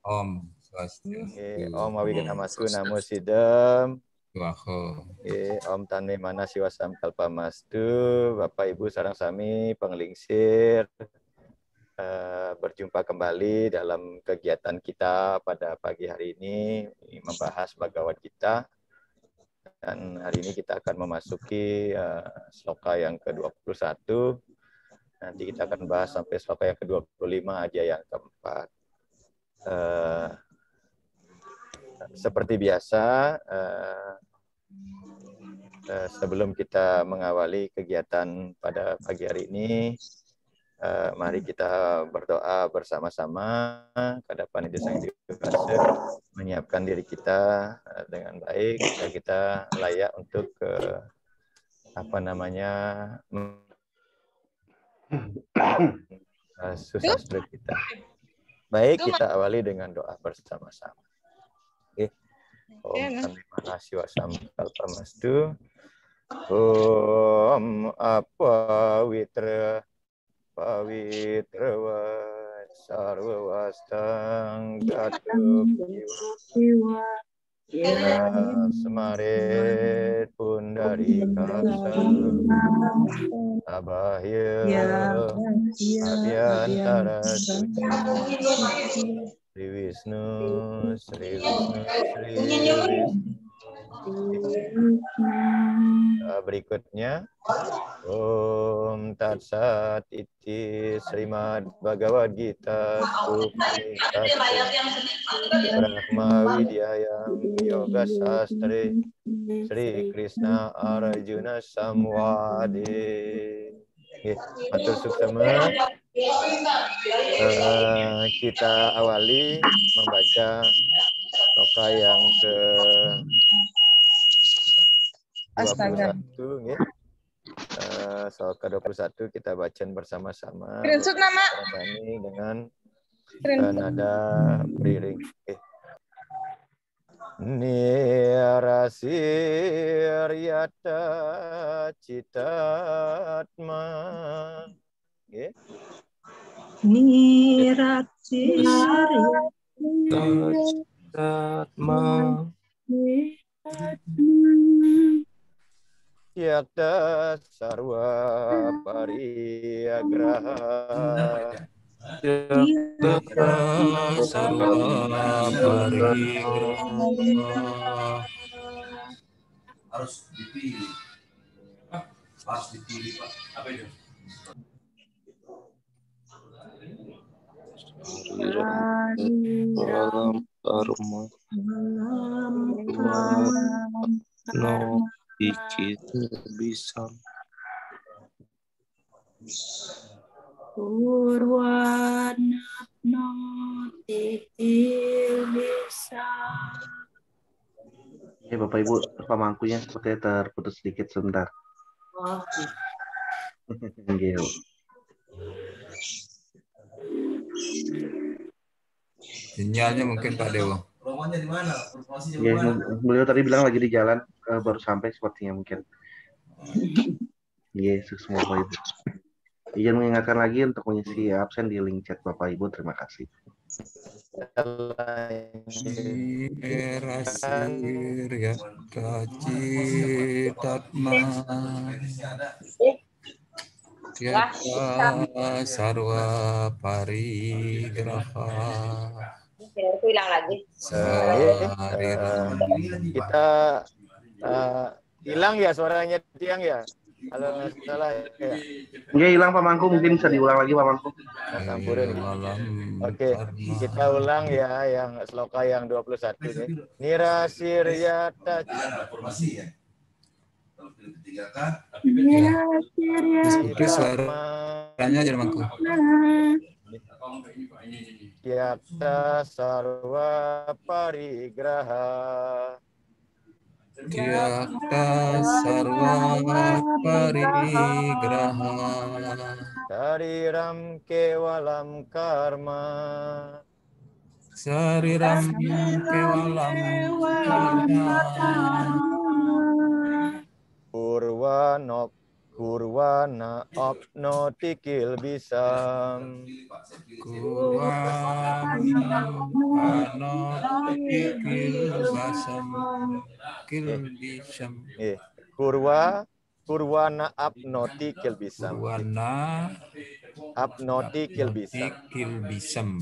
Om Swastiastu. Om Awigan Amasku Namo Sidam. Waho. Om Tanme Mana Siwasam Kalpamastu. Bapak Ibu sareng sami penglingsir. Berjumpa kembali dalam kegiatan kita pada pagi hari ini membahas Bhagavad Gita. Dan hari ini kita akan memasuki sloka yang ke-21. Nanti kita akan bahas sampai sloka yang ke-25 aja yang keempat. Seperti biasa, sebelum kita mengawali kegiatan pada pagi hari ini, mari kita berdoa bersama-sama kepada Panitia Sang Dewasa, menyiapkan diri kita dengan baik supaya kita layak untuk susastra kita. Baik, kita awali dengan doa bersama-sama. Om Tanme Mana Siwasam Kalpamastu. Om Apavitra Pavitrawa Sarva Vastang Gatuk Semarit Pundarikasa Abahya Abhyantara Suci Sri Wisnu Sri Wisnu Sri Wisnu. Berikutnya Om Tat Sat Iti Srimad Bhagavad Gita Brahma Widyayam Yoga Sastre Sri Krishna Arjuna Samwade. Matur suksema. Kita awali membaca sloka yang ke-21. Sloka 21 kita bacaan bersama-sama. Kami dengan nada beriring. Nirasiryata citatma. Nirasiryata Yakta sarwa pariyagraha. Yakta sarwa parigraha. Harus dipilih. Harus dipilih, Pak. Apa itu? Dalam karma no kita bisa Purwana no bisa. Bapak Ibu, pemangkunya sepertinya terputus sedikit sebentar. Sinyalnya mungkin Pak Dewo. Promonya di mana? Promosinya di mana? Beliau tadi bilang lagi di jalan, baru sampai sepertinya mungkin. Yesus semua Bapak Ibu. Izin mengingatkan lagi untuk mengisi absen di link chat Bapak Ibu. Terima kasih. Nirasiryata citatma. Yakta sarwa parigraha. Hilang lagi. Kita hilang ya suaranya Tiang ya. Kalau nggak salah ya. Nggak hilang Pak Mangku, mungkin bisa diulang lagi Pak Mangku. Oke, kita ulang ya yang sloka yang 21 nih. Nirasiryata. Formasi ya. Kalau ketiga kan. Suaranya aja Mangku. Yakta sarwa parigraha. Yakta sarwa parigraha. Sariram kewalam karma. Sariram kewalam karma. Kurwana opnotikil bisam. Kurwana Kurwana abnoti kilbisam. Kurwana Abnoti kilbisam.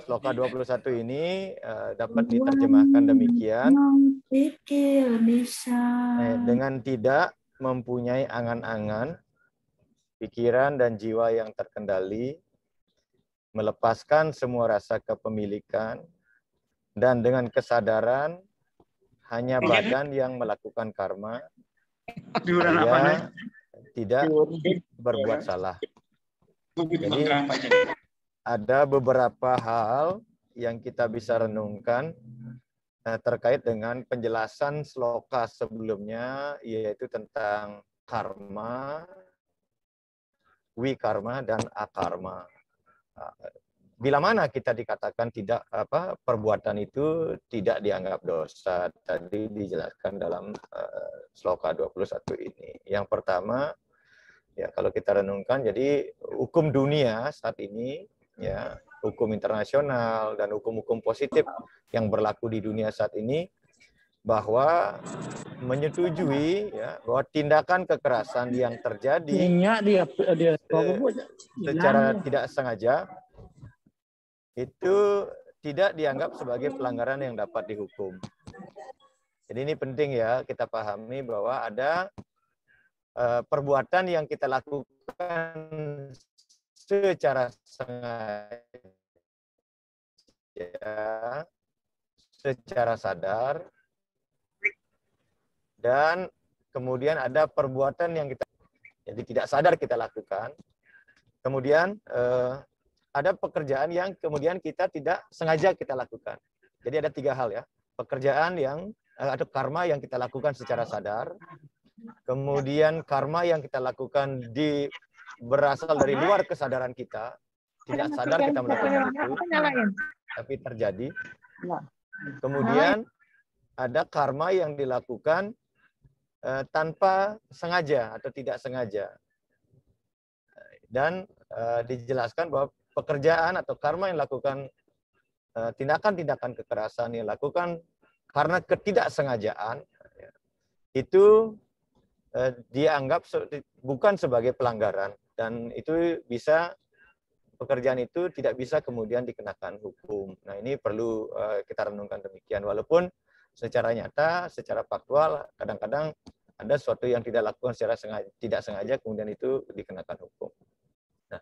Sloka 21 ini dapat diterjemahkan demikian. Dengan tidak mempunyai angan-angan, pikiran dan jiwa yang terkendali, melepaskan semua rasa kepemilikan, dan dengan kesadaran hanya badan yang melakukan karma, saya tidak berbuat salah. Jadi ada beberapa hal yang kita bisa renungkan terkait dengan penjelasan sloka sebelumnya, yaitu tentang karma, wikarma, dan akarma. Bila mana kita dikatakan tidak perbuatan itu tidak dianggap dosa, tadi dijelaskan dalam sloka 21 ini. Yang pertama, ya kalau kita renungkan, jadi hukum dunia saat ini, ya hukum internasional dan hukum-hukum positif yang berlaku di dunia saat ini, bahwa menyetujui ya bahwa tindakan kekerasan yang terjadi secara tidak sengaja itu tidak dianggap sebagai pelanggaran yang dapat dihukum. Jadi ini penting ya kita pahami bahwa ada perbuatan yang kita lakukan secara sengaja, secara sadar, dan kemudian ada perbuatan yang kita jadi tidak sadar kita lakukan. Kemudian ada pekerjaan yang kemudian kita tidak sengaja kita lakukan. Jadi ada 3 hal ya. Pekerjaan yang atau karma yang kita lakukan secara sadar. Kemudian karma yang kita lakukan berasal dari luar kesadaran kita. Tidak sadar kita melakukan itu, tapi terjadi. Kemudian ada karma yang dilakukan tanpa sengaja atau tidak sengaja. Dan dijelaskan bahwa pekerjaan atau karma yang dilakukan, tindakan-tindakan kekerasan yang dilakukan karena ketidaksengajaan, itu dianggap bukan sebagai pelanggaran. Dan itu bisa, pekerjaan itu tidak bisa kemudian dikenakan hukum. Nah ini perlu kita renungkan demikian. Walaupun secara nyata, secara faktual, kadang-kadang ada sesuatu yang tidak lakukan secara tidak sengaja, kemudian itu dikenakan hukum. Nah,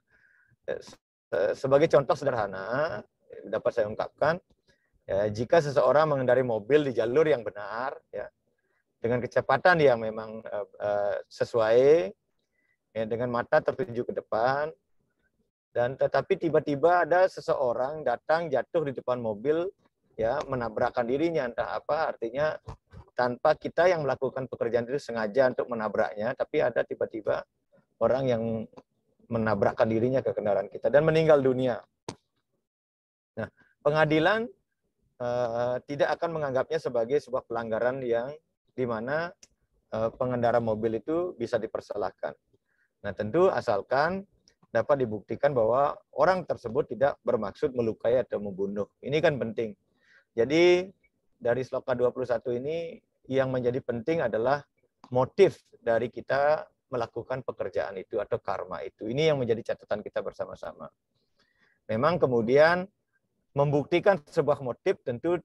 sebagai contoh sederhana, dapat saya ungkapkan, ya, jika seseorang mengendarai mobil di jalur yang benar, ya, dengan kecepatan yang memang sesuai, ya, dengan mata tertuju ke depan, dan tetapi tiba-tiba ada seseorang datang jatuh di depan mobil, ya, menabrakkan dirinya, entah apa, artinya tanpa kita yang melakukan pekerjaan itu sengaja untuk menabraknya, tapi ada tiba-tiba orang yang menabrakkan dirinya ke kendaraan kita dan meninggal dunia. Nah, pengadilan tidak akan menganggapnya sebagai sebuah pelanggaran yang di mana pengendara mobil itu bisa dipersalahkan. Nah, tentu asalkan dapat dibuktikan bahwa orang tersebut tidak bermaksud melukai atau membunuh. Ini kan penting. Jadi dari sloka 21 ini yang menjadi penting adalah motif dari kita melakukan pekerjaan itu atau karma itu. Ini yang menjadi catatan kita bersama-sama. Memang kemudian membuktikan sebuah motif tentu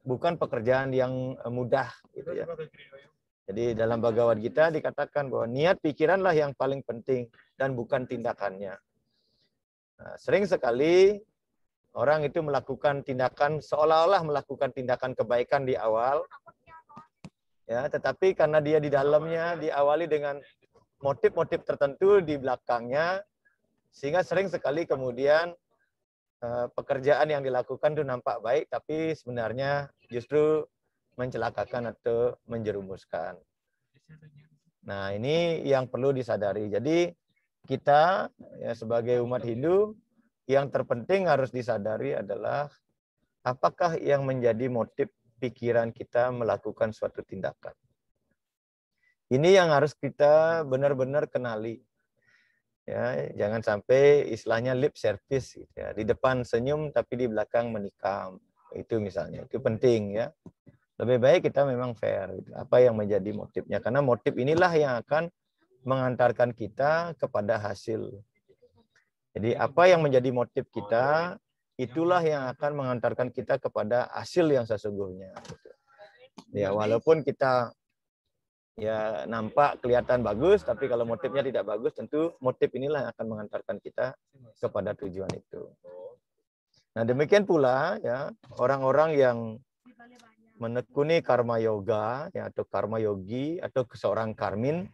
bukan pekerjaan yang mudah gitu ya. Jadi dalam Bhagavad Gita dikatakan bahwa niat pikiranlah yang paling penting dan bukan tindakannya. Nah, sering sekali orang itu melakukan tindakan seolah-olah melakukan tindakan kebaikan di awal, ya, tetapi karena dia di dalamnya diawali dengan motif-motif tertentu di belakangnya, sehingga sering sekali kemudian pekerjaan yang dilakukan itu nampak baik, tapi sebenarnya justru mencelakakan atau menjerumuskan. Nah, ini yang perlu disadari. Jadi kita ya, sebagai umat Hindu, yang terpenting harus disadari adalah apakah yang menjadi motif pikiran kita melakukan suatu tindakan. Ini yang harus kita benar-benar kenali. Ya, jangan sampai istilahnya lip service gitu ya. Di depan senyum tapi di belakang menikam. Itu misalnya, itu penting ya. Lebih baik kita memang fair gitu. Apa yang menjadi motifnya, karena motif inilah yang akan mengantarkan kita kepada hasil. Jadi apa yang menjadi motif kita, itulah yang akan mengantarkan kita kepada hasil yang sesungguhnya. Ya, walaupun kita ya nampak kelihatan bagus, tapi kalau motifnya tidak bagus, tentu motif inilah yang akan mengantarkan kita kepada tujuan itu. Nah, demikian pula ya orang-orang yang menekuni karma yoga ya, atau karma yogi atau seorang karmin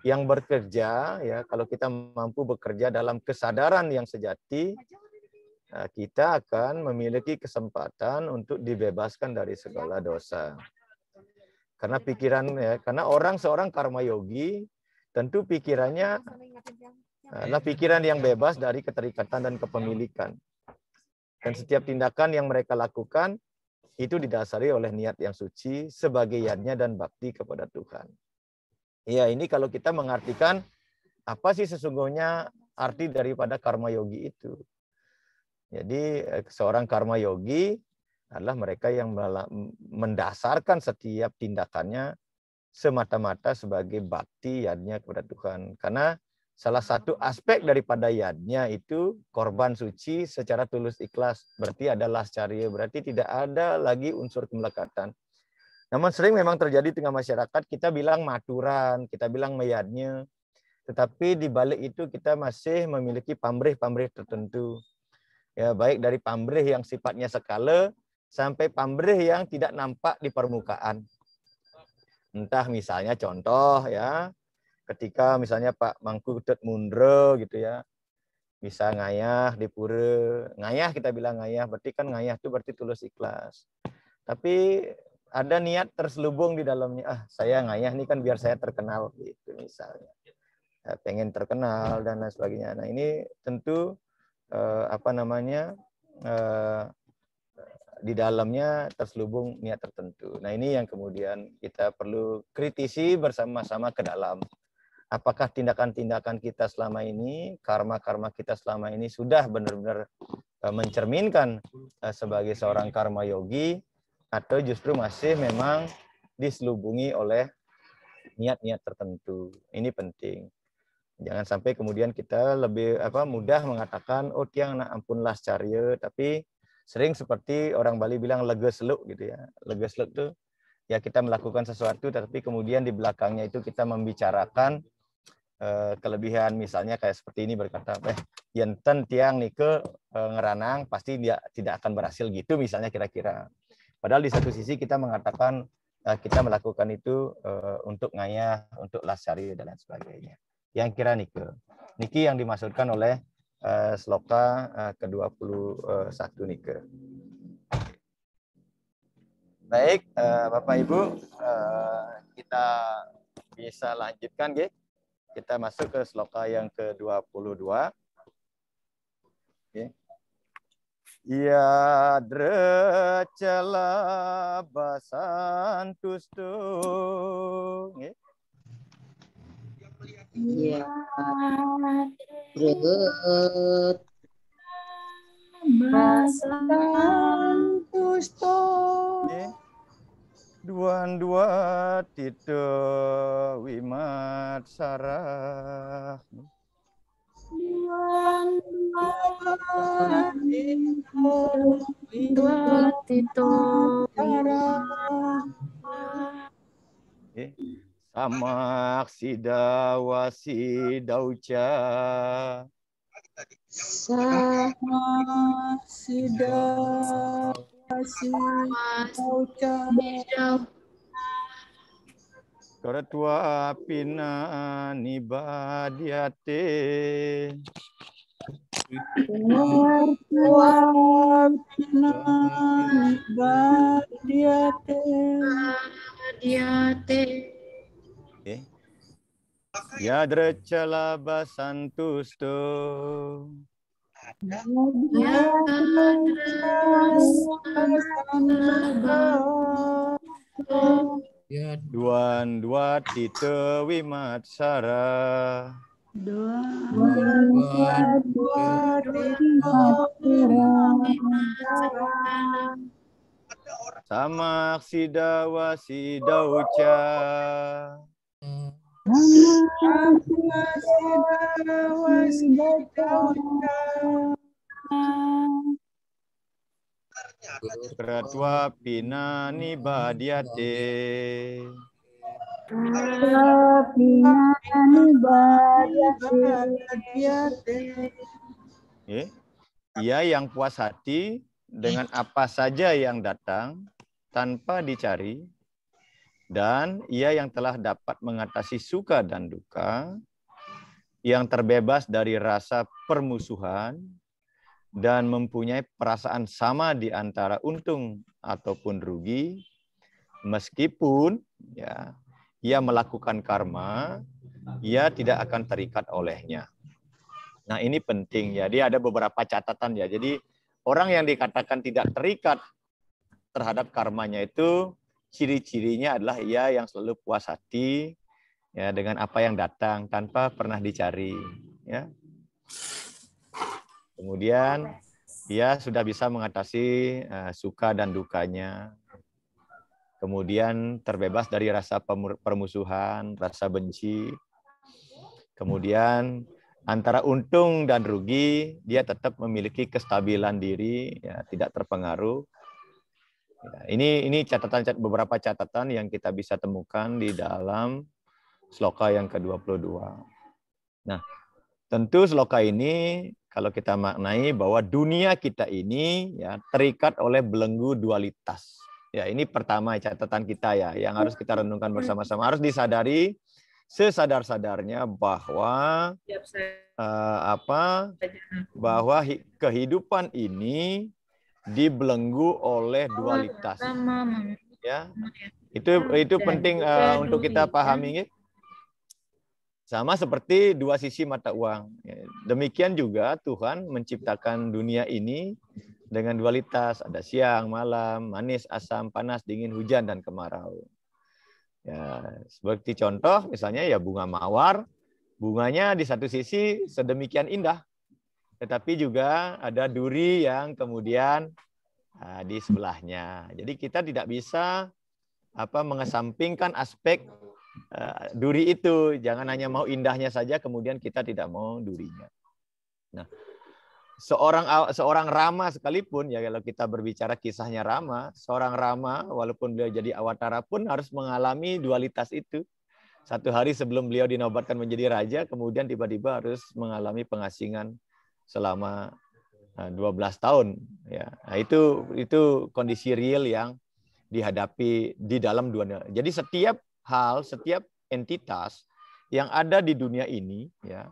yang bekerja ya, kalau kita mampu bekerja dalam kesadaran yang sejati, kita akan memiliki kesempatan untuk dibebaskan dari segala dosa. Karena pikiran ya, karena seorang karma yogi tentu pikirannya adalah pikiran yang bebas dari keterikatan dan kepemilikan. Dan setiap tindakan yang mereka lakukan itu didasari oleh niat yang suci sebagai yadnya dan bakti kepada Tuhan. Ya, ini kalau kita mengartikan apa sih sesungguhnya arti daripada karma yogi itu. Jadi seorang karma yogi adalah mereka yang mendasarkan setiap tindakannya semata-mata sebagai bakti yadnya kepada Tuhan. Karena salah satu aspek daripada yadnya itu korban suci secara tulus ikhlas. Berarti adalah lascarya, berarti tidak ada lagi unsur kemelekatan. Namun sering memang terjadi di tengah masyarakat, kita bilang maturan, kita bilang meyadnya. Tetapi di balik itu kita masih memiliki pamrih-pamrih tertentu. Ya, baik dari pamrih yang sifatnya skala sampai pamrih yang tidak nampak di permukaan. Entah misalnya contoh ya, ketika misalnya Pak Mangku Tet Mundra gitu ya, bisa ngayah di pura, ngayah kita bilang ngayah, berarti kan ngayah itu berarti tulus ikhlas. Tapi ada niat terselubung di dalamnya, saya ngayah ini kan biar saya terkenal gitu misalnya, pengen terkenal dan lain sebagainya. Nah ini tentu di dalamnya terselubung niat tertentu. Nah ini yang kemudian kita perlu kritisi bersama-sama ke dalam. Apakah tindakan-tindakan kita selama ini, karma-karma kita selama ini sudah benar-benar mencerminkan sebagai seorang karma yogi, atau justru masih memang diselubungi oleh niat-niat tertentu. Ini penting. Jangan sampai kemudian kita lebih mudah mengatakan, oh tiang nak ampun lascarya, tapi sering seperti orang Bali bilang legesluk gitu ya. Legesluk itu ya kita melakukan sesuatu tapi kemudian di belakangnya itu kita membicarakan kelebihan, misalnya kayak seperti ini berkata, yenten tiang nike ngeranang pasti dia tidak akan berhasil gitu misalnya kira-kira. Padahal di satu sisi kita mengatakan kita melakukan itu untuk ngayah, untuk lascari dan lain sebagainya. Yang kira niki yang dimaksudkan oleh sloka ke-21 nike. Baik, Bapak Ibu, kita bisa lanjutkan, Ge. Kita masuk ke sloka yang ke-22. Okay. Yadra cala basantustu. Okay. Ya, berat basantustu. Okay. Dua tito wimat sarah. Dua tito Samak sidawasi dauca. Samak sidawasi dauca. Karatua pina nibadiate. Karatua pina nibadiate. Okay. Yadra cala basantusto. Dua tito wimat sarah. Samak sidawa sidauca. Kratwa pinani badyate. Ia yang puas hati dengan apa saja yang datang tanpa dicari, dan ia yang telah dapat mengatasi suka dan duka, yang terbebas dari rasa permusuhan, dan mempunyai perasaan sama di antara untung ataupun rugi, meskipun ya ia melakukan karma, ia tidak akan terikat olehnya. Nah, ini penting. Jadi ada beberapa catatan ya. Jadi orang yang dikatakan tidak terikat terhadap karmanya itu ciri-cirinya adalah ia yang selalu puas hati ya dengan apa yang datang tanpa pernah dicari ya. Kemudian ia sudah bisa mengatasi suka dan dukanya. Kemudian terbebas dari rasa permusuhan, rasa benci. Kemudian antara untung dan rugi, dia tetap memiliki kestabilan diri, ya, tidak terpengaruh. Ya, ini beberapa catatan yang kita bisa temukan di dalam sloka yang ke-22. Nah, tentu sloka ini kalau kita maknai bahwa dunia kita ini ya terikat oleh belenggu dualitas. Ya, ini pertama catatan kita ya, yang harus kita renungkan bersama-sama. Harus disadari sesadar-sadarnya bahwa bahwa kehidupan ini dibelenggu oleh dualitas. Ya, itu penting untuk kita pahami. Sama seperti dua sisi mata uang. Demikian juga Tuhan menciptakan dunia ini dengan dualitas, ada siang, malam, manis, asam, panas, dingin, hujan, dan kemarau. Ya, seperti contoh, misalnya ya bunga mawar, bunganya di satu sisi sedemikian indah, tetapi juga ada duri yang kemudian di sebelahnya. Jadi kita tidak bisa mengesampingkan aspek duri itu. Jangan hanya mau indahnya saja, kemudian kita tidak mau durinya. Nah, seorang Rama sekalipun, ya kalau kita berbicara kisahnya Rama, seorang Rama walaupun beliau jadi awatara pun harus mengalami dualitas itu. Satu hari sebelum beliau dinobatkan menjadi raja, kemudian tiba-tiba harus mengalami pengasingan selama 12 tahun. Ya, nah, itu kondisi real yang dihadapi di dalam dunia. Jadi setiap hal, setiap entitas yang ada di dunia ini, ya,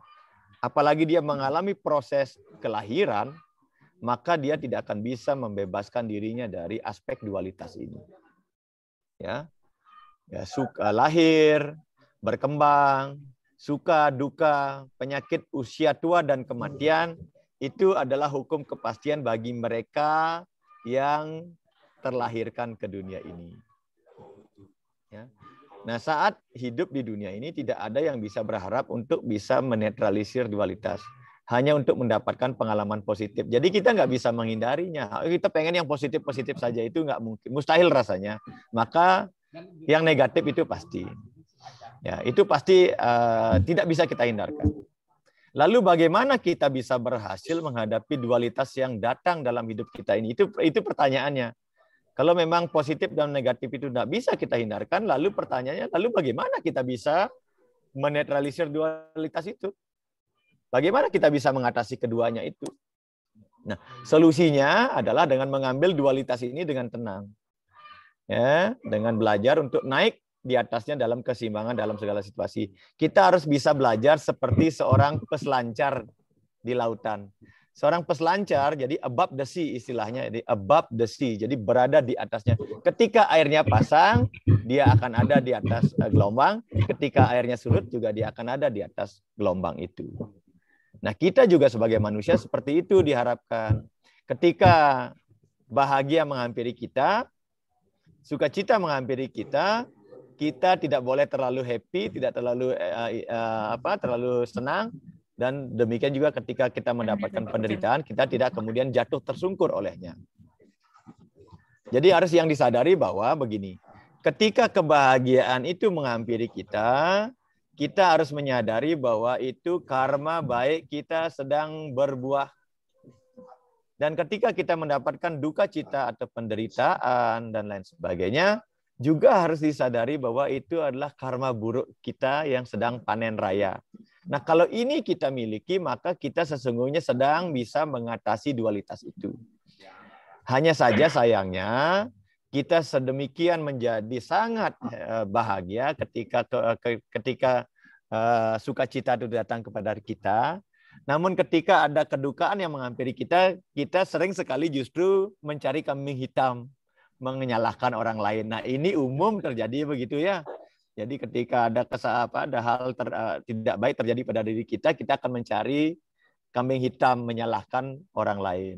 apalagi dia mengalami proses kelahiran, maka dia tidak akan bisa membebaskan dirinya dari aspek dualitas ini. Ya, suka lahir, berkembang, suka, duka, penyakit, usia tua, dan kematian, itu adalah hukum kepastian bagi mereka yang terlahirkan ke dunia ini. Ya. Nah, saat hidup di dunia ini tidak ada yang bisa berharap untuk bisa menetralisir dualitas. Hanya untuk mendapatkan pengalaman positif. Jadi kita nggak bisa menghindarinya. Kita pengen yang positif-positif saja, itu nggak mungkin. Mustahil rasanya. Maka yang negatif itu pasti. Ya, itu pasti tidak bisa kita hindarkan. Lalu bagaimana kita bisa berhasil menghadapi dualitas yang datang dalam hidup kita ini? Itu pertanyaannya. Kalau memang positif dan negatif itu tidak bisa kita hindarkan, lalu pertanyaannya, lalu bagaimana kita bisa menetralisir dualitas itu? Bagaimana kita bisa mengatasi keduanya itu? Nah, solusinya adalah dengan mengambil dualitas ini dengan tenang. Ya, dengan belajar untuk naik di atasnya dalam keseimbangan dalam segala situasi. Kita harus bisa belajar seperti seorang peselancar di lautan. Seorang peselancar, jadi above the sea istilahnya, jadi above the sea, jadi berada di atasnya. Ketika airnya pasang, dia akan ada di atas gelombang. Ketika airnya surut, juga dia akan ada di atas gelombang itu. Nah, kita juga sebagai manusia seperti itu diharapkan. Ketika bahagia menghampiri kita, sukacita menghampiri kita, kita tidak boleh terlalu happy, tidak terlalu terlalu senang, dan demikian juga ketika kita mendapatkan penderitaan, kita tidak kemudian jatuh tersungkur olehnya. Jadi harus yang disadari bahwa begini, ketika kebahagiaan itu menghampiri kita, kita harus menyadari bahwa itu karma baik kita sedang berbuah. Dan ketika kita mendapatkan duka cita atau penderitaan dan lain sebagainya, juga harus disadari bahwa itu adalah karma buruk kita yang sedang panen raya. Nah, kalau ini kita miliki, maka kita sesungguhnya sedang bisa mengatasi dualitas itu. Hanya saja sayangnya, kita sedemikian menjadi sangat bahagia ketika sukacita itu datang kepada kita. Namun ketika ada kedukaan yang menghampiri kita, kita sering sekali justru mencari kambing hitam, menyalahkan orang lain. Nah, ini umum terjadi begitu ya. Jadi ketika ada hal tidak baik terjadi pada diri kita, kita akan mencari kambing hitam, menyalahkan orang lain.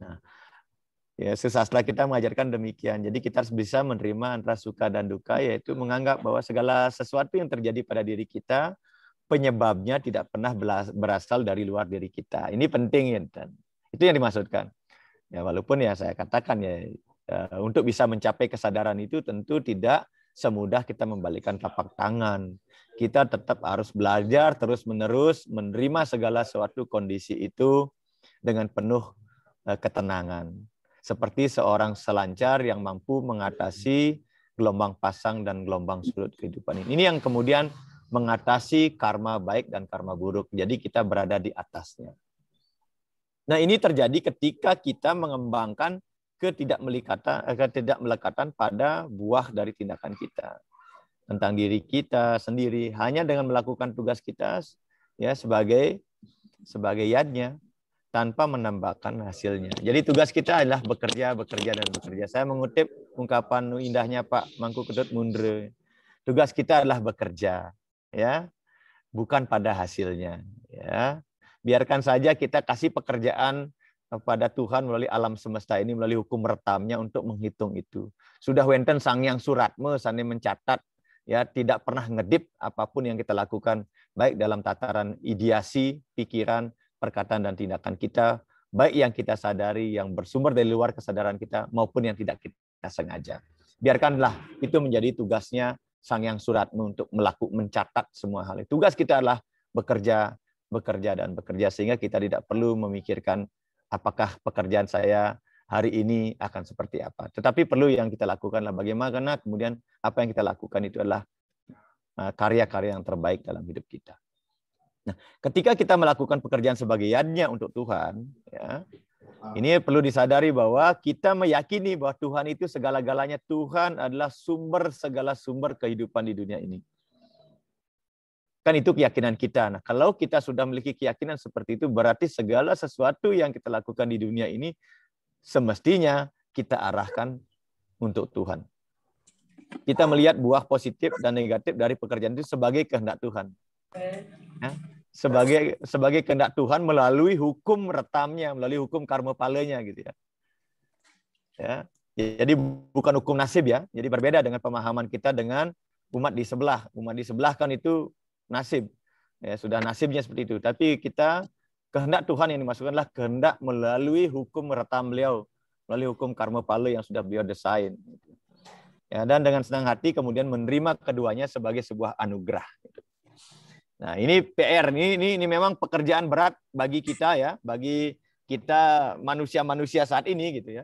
Nah, ya, sastra kita mengajarkan demikian. Jadi kita harus bisa menerima antara suka dan duka, yaitu menganggap bahwa segala sesuatu yang terjadi pada diri kita, penyebabnya tidak pernah berasal dari luar diri kita. Ini penting ya, dan itu yang dimaksudkan. Ya, walaupun ya saya katakan ya, untuk bisa mencapai kesadaran itu tentu tidak semudah kita membalikkan tapak tangan. Kita tetap harus belajar terus-menerus menerima segala suatu kondisi itu dengan penuh ketenangan. Seperti seorang selancar yang mampu mengatasi gelombang pasang dan gelombang surut kehidupan ini. Ini yang kemudian mengatasi karma baik dan karma buruk. Jadi kita berada di atasnya. Nah, ini terjadi ketika kita mengembangkan ketidakmelekatan pada buah dari tindakan kita. Tentang diri kita sendiri, hanya dengan melakukan tugas kita ya sebagai yadnya, tanpa menambahkan hasilnya. Jadi tugas kita adalah bekerja, dan bekerja. Saya mengutip ungkapan indahnya Pak Mangku Ketut Mundre. Tugas kita adalah bekerja, ya, bukan pada hasilnya. Ya, biarkan saja kita kasih pekerjaan kepada Tuhan melalui alam semesta ini, melalui hukum retamnya untuk menghitung itu. Sudah wenten sangyang suratme, sane mencatat, ya, tidak pernah ngedip apapun yang kita lakukan, baik dalam tataran ideasi, pikiran, perkataan dan tindakan kita, baik yang kita sadari, yang bersumber dari luar kesadaran kita, maupun yang tidak kita sengaja. Biarkanlah itu menjadi tugasnya Sangyang Suratme untuk mencatat semua hal itu. Tugas kita adalah bekerja, dan bekerja, sehingga kita tidak perlu memikirkan apakah pekerjaan saya hari ini akan seperti apa. Tetapi perlu yang kita lakukan adalah bagaimana kemudian apa yang kita lakukan itu adalah karya-karya yang terbaik dalam hidup kita. Nah, ketika kita melakukan pekerjaan sebagai yadnya untuk Tuhan, ya, ini perlu disadari bahwa kita meyakini bahwa Tuhan itu segala-galanya. Tuhan adalah segala sumber kehidupan di dunia ini. Kan itu keyakinan kita. Nah, kalau kita sudah memiliki keyakinan seperti itu, berarti segala sesuatu yang kita lakukan di dunia ini semestinya kita arahkan untuk Tuhan. Kita melihat buah positif dan negatif dari pekerjaan itu sebagai kehendak Tuhan. Ya, sebagai kehendak Tuhan melalui hukum retamnya, melalui hukum karma palanya gitu ya. Ya, jadi bukan hukum nasib ya. Jadi berbeda dengan pemahaman kita dengan umat di sebelah. Umat di sebelah kan itu nasib. Ya, sudah nasibnya seperti itu. Tapi kita kehendak Tuhan yang dimasukkanlah kehendak melalui hukum retam beliau, melalui hukum karma pala yang sudah beliau desain. Ya, dan dengan senang hati kemudian menerima keduanya sebagai sebuah anugerah. Nah, ini PR, ini memang pekerjaan berat bagi kita ya, bagi kita manusia-manusia saat ini gitu ya.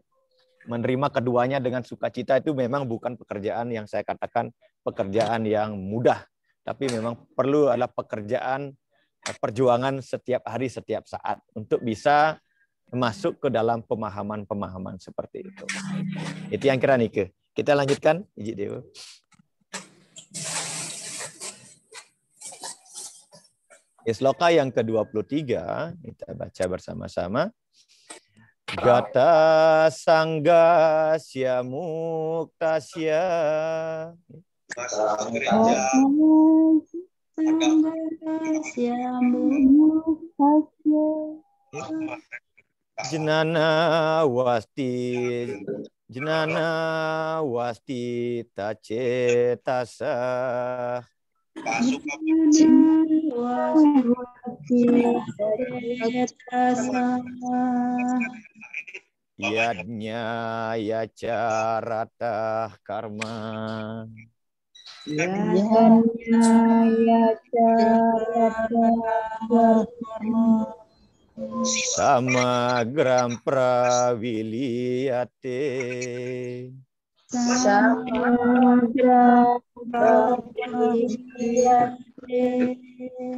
Menerima keduanya dengan sukacita itu memang bukan pekerjaan yang saya katakan pekerjaan yang mudah, tapi memang perlu adalah pekerjaan perjuangan setiap hari, setiap saat untuk bisa masuk ke dalam pemahaman-pemahaman seperti itu. Itu yang kira Nike. Kita lanjutkan, Iji Dewa. Sloka yang ke-23 kita baca bersama-sama. Gata sangga sya muktasya. Jenana wasti Jenana wastita cetasa. Yadnya yacarata karma. Samagram prawiliyate.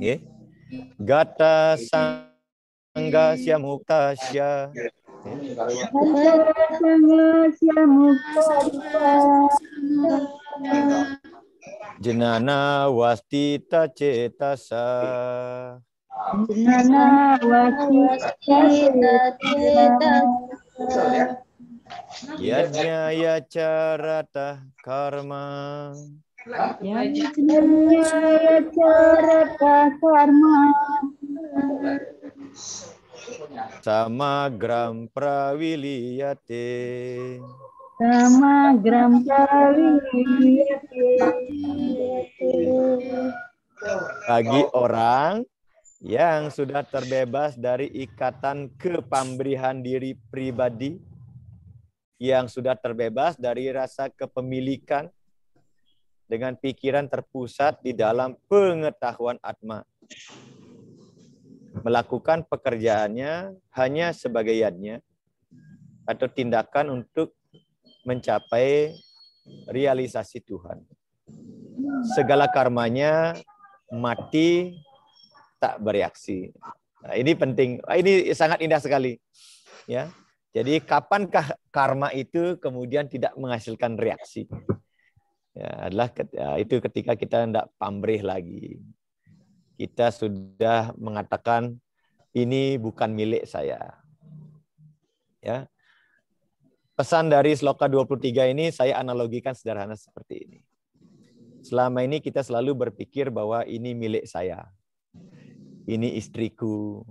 Nggih. Gata sanggasya muktasya. Jenana wastita cetasa. Yadnya yacarata karma. Samagram prawiliyate. Bagi orang yang sudah terbebas dari ikatan kepamrihan diri pribadi, yang sudah terbebas dari rasa kepemilikan, dengan pikiran terpusat di dalam pengetahuan Atma. Melakukan pekerjaannya hanya sebagai yadnya, atau tindakan untuk mencapai realisasi Tuhan. Segala karmanya mati tak bereaksi. Nah, ini penting. Ini sangat indah sekali. Ya. Jadi kapankah karma itu kemudian tidak menghasilkan reaksi? Ya, adalah itu ketika kita tidak pamrih lagi. Kita sudah mengatakan ini bukan milik saya. Ya. Pesan dari sloka 23 ini saya analogikan sederhana seperti ini. Selama ini kita selalu berpikir bahwa ini milik saya. Ini istriku.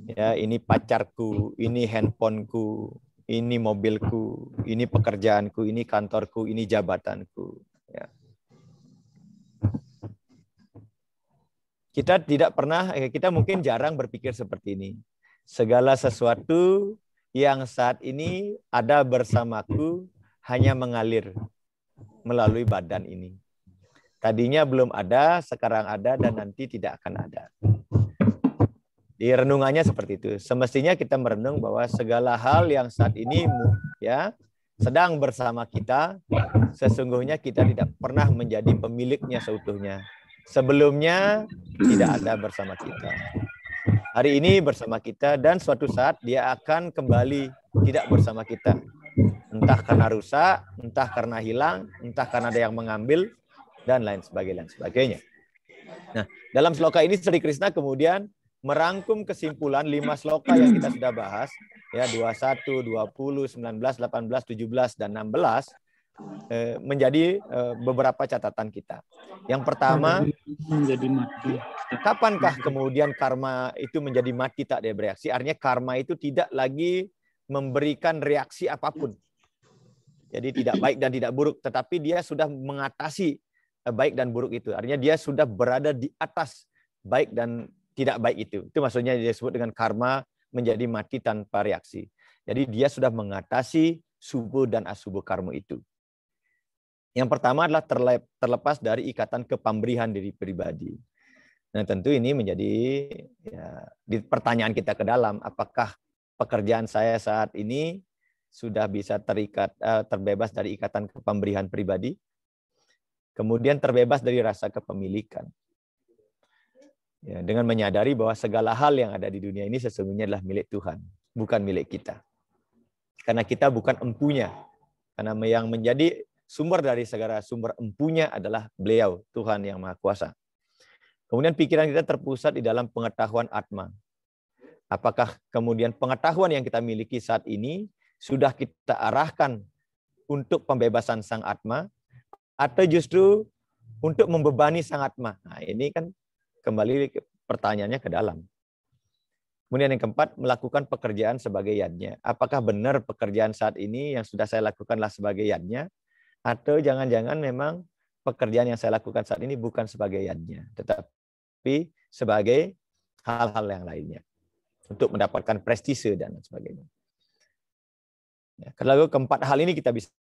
Ya, ini pacarku, ini handphoneku, ini mobilku, ini pekerjaanku, ini kantorku, ini jabatanku. Ya. Kita mungkin jarang berpikir seperti ini. Segala sesuatu yang saat ini ada bersamaku hanya mengalir melalui badan ini. Tadinya belum ada, sekarang ada, dan nanti tidak akan ada. Di renungannya seperti itu. Semestinya kita merenung bahwa segala hal yang saat ini ya sedang bersama kita, sesungguhnya kita tidak pernah menjadi pemiliknya seutuhnya. Sebelumnya tidak ada bersama kita. Hari ini bersama kita dan suatu saat dia akan kembali tidak bersama kita. Entah karena rusak, entah karena hilang, entah karena ada yang mengambil, dan lain sebagainya. Nah, dalam sloka ini Sri Krishna kemudian merangkum kesimpulan 5 sloka yang kita sudah bahas, ya 21, 20, 19, 18, 17, dan 16, menjadi beberapa catatan kita. Yang pertama, menjadi mati. Kapankah kemudian karma itu menjadi mati tak ada bereaksi? Artinya karma itu tidak lagi memberikan reaksi apapun. Jadi tidak baik dan tidak buruk, tetapi dia sudah mengatasi baik dan buruk itu. Artinya dia sudah berada di atas baik dan tidak baik itu. Itu maksudnya disebut dengan karma menjadi mati tanpa reaksi. Jadi dia sudah mengatasi subho dan asubho karma itu. Yang pertama adalah terlepas dari ikatan kepamrihan diri pribadi. Nah, tentu ini menjadi di pertanyaan kita ke dalam, apakah pekerjaan saya saat ini sudah bisa terbebas dari ikatan kepamrihan pribadi, kemudian terbebas dari rasa kepemilikan. Ya, dengan menyadari bahwa segala hal yang ada di dunia ini sesungguhnya adalah milik Tuhan, bukan milik kita. Karena kita bukan empunya. Karena yang menjadi sumber dari segala sumber empunya adalah Beliau, Tuhan yang Maha Kuasa. Kemudian pikiran kita terpusat di dalam pengetahuan Atma. Apakah kemudian pengetahuan yang kita miliki saat ini sudah kita arahkan untuk pembebasan Sang Atma, atau justru untuk membebani Sang Atma? Nah, ini kan kembali pertanyaannya ke dalam. Kemudian yang keempat, melakukan pekerjaan sebagai yadnya. Apakah benar pekerjaan saat ini yang sudah saya lakukanlah sebagai yadnya? Atau jangan-jangan memang pekerjaan yang saya lakukan saat ini bukan sebagai yadnya, tetapi sebagai hal-hal yang lainnya. Untuk mendapatkan prestise dan sebagainya. Ya, kalau keempat hal ini kita bisa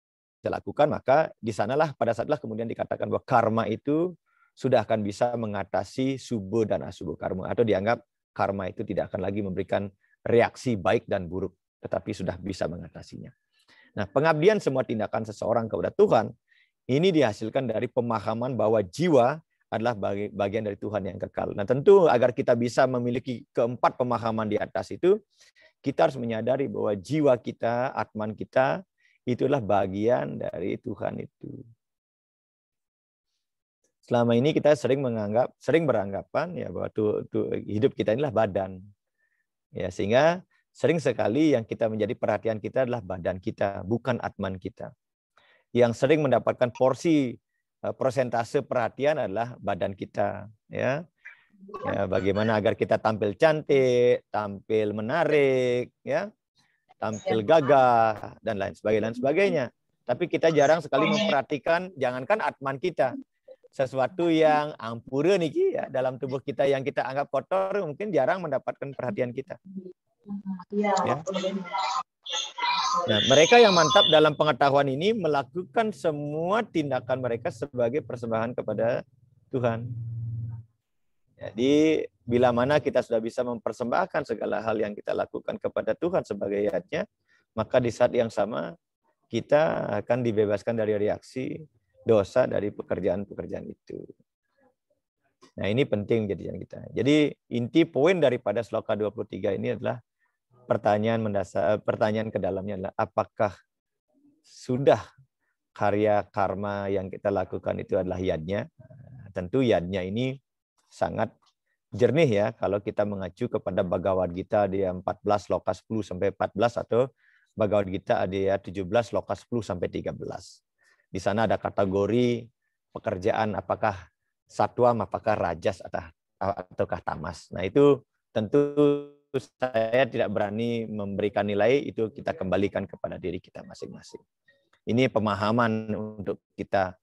lakukan, maka di sanalah pada saatlah kemudian dikatakan bahwa karma itu sudah akan bisa mengatasi subha dan asubha karma. Atau dianggap karma itu tidak akan lagi memberikan reaksi baik dan buruk, tetapi sudah bisa mengatasinya. Nah, pengabdian semua tindakan seseorang kepada Tuhan, ini dihasilkan dari pemahaman bahwa jiwa adalah bagian dari Tuhan yang kekal. Nah, tentu agar kita bisa memiliki keempat pemahaman di atas itu, kita harus menyadari bahwa jiwa kita, atman kita, itulah bagian dari Tuhan itu. Selama ini kita sering beranggapan ya bahwa hidup kita inilah badan. Ya, sehingga sering sekali yang kita menjadi perhatian kita adalah badan kita, bukan atman kita. Yang sering mendapatkan porsi persentase perhatian adalah badan kita, ya. Ya, bagaimana agar kita tampil cantik, tampil menarik, ya, tampil gagah dan lain sebagainya. Tapi kita jarang sekali memperhatikan, jangankan atman kita, sesuatu yang ampura nih ya, dalam tubuh kita yang kita anggap kotor mungkin jarang mendapatkan perhatian kita. Ya. Nah, mereka yang mantap dalam pengetahuan ini melakukan semua tindakan mereka sebagai persembahan kepada Tuhan. Jadi bila mana kita sudah bisa mempersembahkan segala hal yang kita lakukan kepada Tuhan sebagai yadnya, maka di saat yang sama kita akan dibebaskan dari reaksi dosa dari pekerjaan-pekerjaan itu. Nah, ini penting jadinya kita. Jadi inti poin daripada sloka 23 ini adalah pertanyaan ke dalamnya adalah apakah sudah karya karma yang kita lakukan itu adalah yadnya? Tentu yadnya ini sangat jernih ya kalau kita mengacu kepada Bhagavad Gita di 14 sloka 10 sampai 14 atau Bhagavad Gita di 17 sloka 10 sampai 13. Di sana ada kategori pekerjaan apakah satwam, apakah rajas ataukah tamas. Nah, itu tentu saya tidak berani memberikan nilai, itu kita kembalikan kepada diri kita masing-masing. Ini pemahaman untuk kita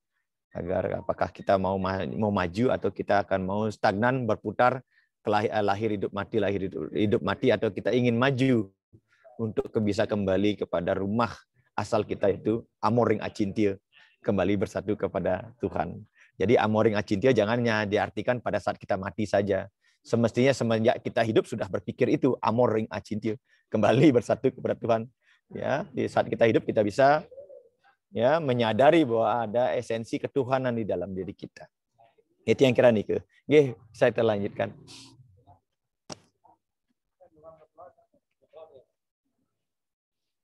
agar apakah kita mau maju atau kita akan mau stagnan berputar lahir hidup mati atau kita ingin maju untuk bisa kembali kepada rumah asal kita itu amoring acintya, kembali bersatu kepada Tuhan. Jadi amoring acintya jangannya diartikan pada saat kita mati saja. Semestinya semenjak kita hidup sudah berpikir itu amoring acintya, kembali bersatu kepada Tuhan. Ya, di saat kita hidup kita bisa ya menyadari bahwa ada esensi ketuhanan di dalam diri kita. Itu yang kira Nike. Oke, saya terlanjutkan.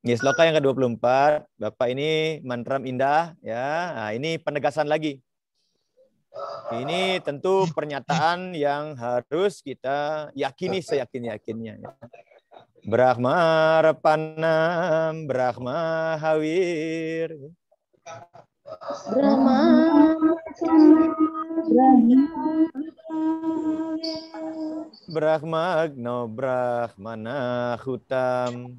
Sloka yang ke-24, Bapak ini mantram indah ya. Nah, ini penegasan lagi. Ini tentu pernyataan yang harus kita yakini seyakin-yakinnya. Brahma Rapanam, Brahma Hawir. Brahma Brahmagno Brahmana Hutam.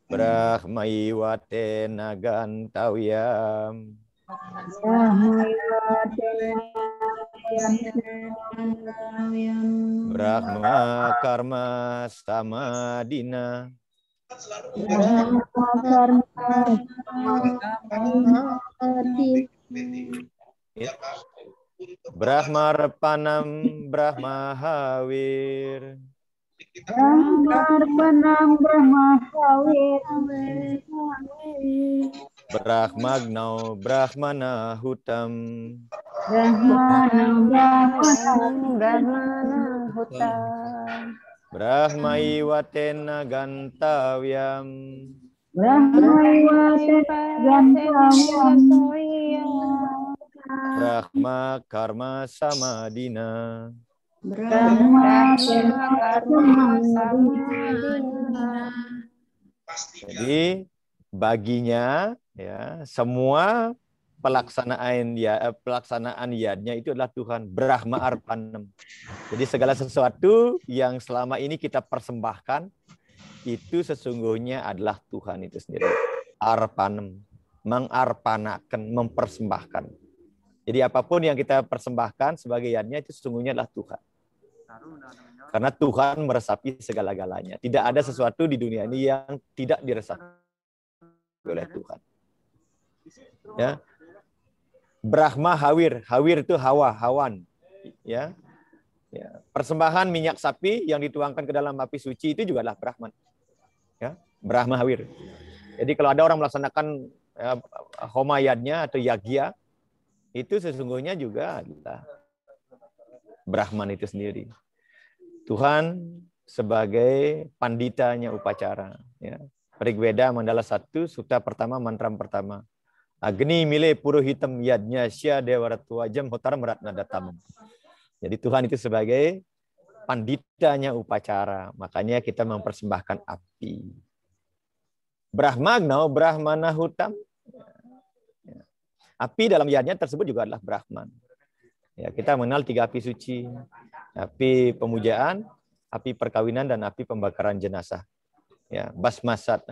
Brahmaiwate Nagantawyam. Brahma Karma Samadina. Brahma Rapanam, Brahma Hawir. Brahmagno Brahmana Hutam. Brahmaiwate Nagantawyam. Brahma Karma Samadina. Jadi baginya ya semua pelaksanaan yadnya itu adalah Tuhan Brahma Arpanam. Jadi segala sesuatu yang selama ini kita persembahkan itu sesungguhnya adalah Tuhan itu sendiri. Arpanam, mengarpanakan, mempersembahkan. Jadi apapun yang kita persembahkan sebagai yadnya itu sesungguhnya adalah Tuhan. Karena Tuhan meresapi segala-galanya. Tidak ada sesuatu di dunia ini yang tidak diresapi oleh Tuhan. Ya. Brahma hawir, hawir itu hawa, hawan. Ya. Ya. Persembahan minyak sapi yang dituangkan ke dalam api suci itu juga adalah Brahman. Ya. Brahma hawir. Jadi kalau ada orang melaksanakan homayadnya atau yagya, itu sesungguhnya juga adalah Brahman itu sendiri. Tuhan sebagai panditanya upacara. Ya. Rigveda Mandala 1, sutta pertama, mantra pertama. Agni mile purohitam yadnya sya dewaratuajam hotar meratna datam. Jadi Tuhan itu sebagai panditanya upacara. Makanya kita mempersembahkan api. Brahmagna, Brahmana hutam. Api dalam yadnya tersebut juga adalah Brahman. Ya, kita mengenal 3 api suci. Api pemujaan, api perkawinan, dan api pembakaran jenazah. Ya, basmasat.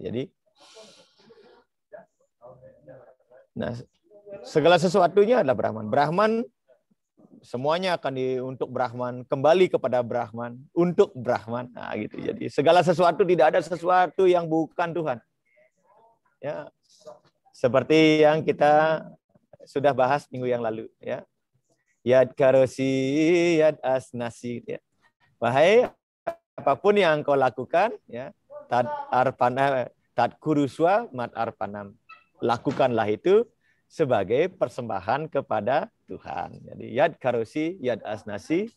Jadi, nah, segala sesuatunya adalah Brahman. Brahman semuanya akan untuk Brahman, kembali kepada Brahman, untuk Brahman. Nah, gitu. Jadi segala sesuatu, tidak ada sesuatu yang bukan Tuhan. Ya, seperti yang kita sudah bahas minggu yang lalu. Ya, yad karosi, yad asnasi. Ya. Wahai apapun yang engkau lakukan, ya, tad arpana, tad kuruswa, mat arpanam. Lakukanlah itu sebagai persembahan kepada Tuhan. Jadi yad karosi, yad asnasi,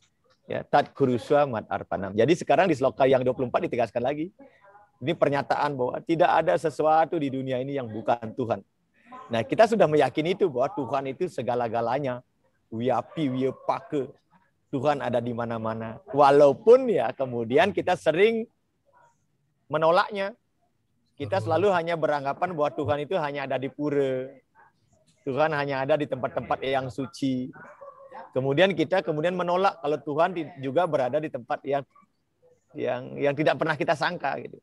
ya, tad kuruswa, mat arpanam. Jadi sekarang di sloka yang 24 ditegaskan lagi. Ini pernyataan bahwa tidak ada sesuatu di dunia ini yang bukan Tuhan. Nah, kita sudah meyakini itu bahwa Tuhan itu segala-galanya. Wiyapi, wiyapake. Tuhan ada di mana-mana. Walaupun ya kemudian kita sering menolaknya. Kita selalu hanya beranggapan bahwa Tuhan itu hanya ada di pura. Tuhan hanya ada di tempat-tempat yang suci. Kemudian kita menolak kalau Tuhan juga berada di tempat yang tidak pernah kita sangka gitu.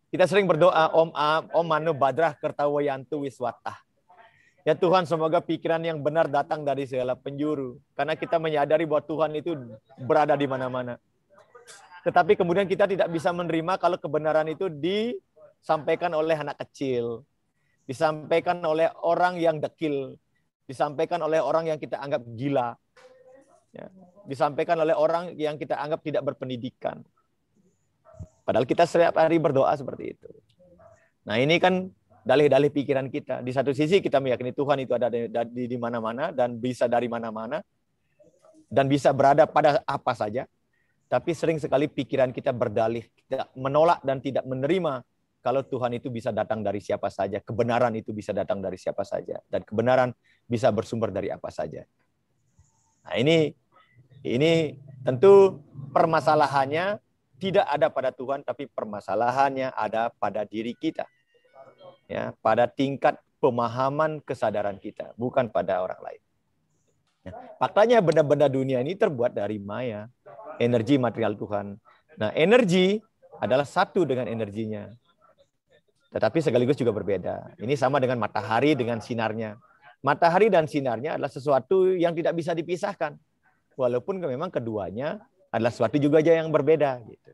Kita sering berdoa, Om Manu Badrah Kertawayantu Wiswatah. Ya Tuhan, semoga pikiran yang benar datang dari segala penjuru. Karena kita menyadari bahwa Tuhan itu berada di mana-mana. Tetapi kemudian kita tidak bisa menerima kalau kebenaran itu disampaikan oleh anak kecil. Disampaikan oleh orang yang dekil. Disampaikan oleh orang yang kita anggap gila. Ya, disampaikan oleh orang yang kita anggap tidak berpendidikan. Padahal kita setiap hari berdoa seperti itu. Nah, ini kan dalih-dalih pikiran kita. Di satu sisi kita meyakini Tuhan itu ada di mana-mana dan bisa dari mana-mana dan bisa berada pada apa saja. Tapi sering sekali pikiran kita berdalih, kita menolak dan tidak menerima kalau Tuhan itu bisa datang dari siapa saja, kebenaran itu bisa datang dari siapa saja, dan kebenaran bisa bersumber dari apa saja. Nah, ini tentu permasalahannya tidak ada pada Tuhan, tapi permasalahannya ada pada diri kita. Ya, pada tingkat pemahaman kesadaran kita, bukan pada orang lain. Ya, faktanya benda-benda dunia ini terbuat dari maya, energi material Tuhan. Nah, energi adalah satu dengan energinya. Tetapi sekaligus juga berbeda. Ini sama dengan matahari dengan sinarnya. Matahari dan sinarnya adalah sesuatu yang tidak bisa dipisahkan. Walaupun memang keduanya adalah sesuatu juga aja yang berbeda. Gitu.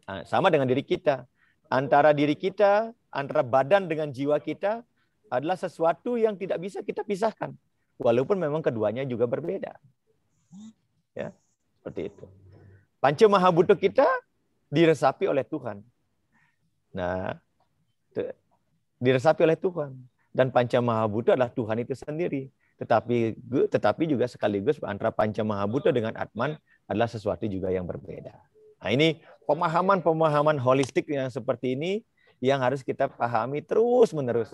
Nah, sama dengan diri kita. Antara diri kita, antara badan dengan jiwa kita adalah sesuatu yang tidak bisa kita pisahkan. Walaupun memang keduanya juga berbeda. Ya, seperti itu. Panca Mahabhuta kita diresapi oleh Tuhan. Nah, diresapi oleh Tuhan. Dan Panca Mahabhuta adalah Tuhan itu sendiri. Tetapi juga sekaligus antara Panca Mahabhuta dengan Atman adalah sesuatu juga yang berbeda. Nah, ini pemahaman holistik yang seperti ini yang harus kita pahami terus-menerus.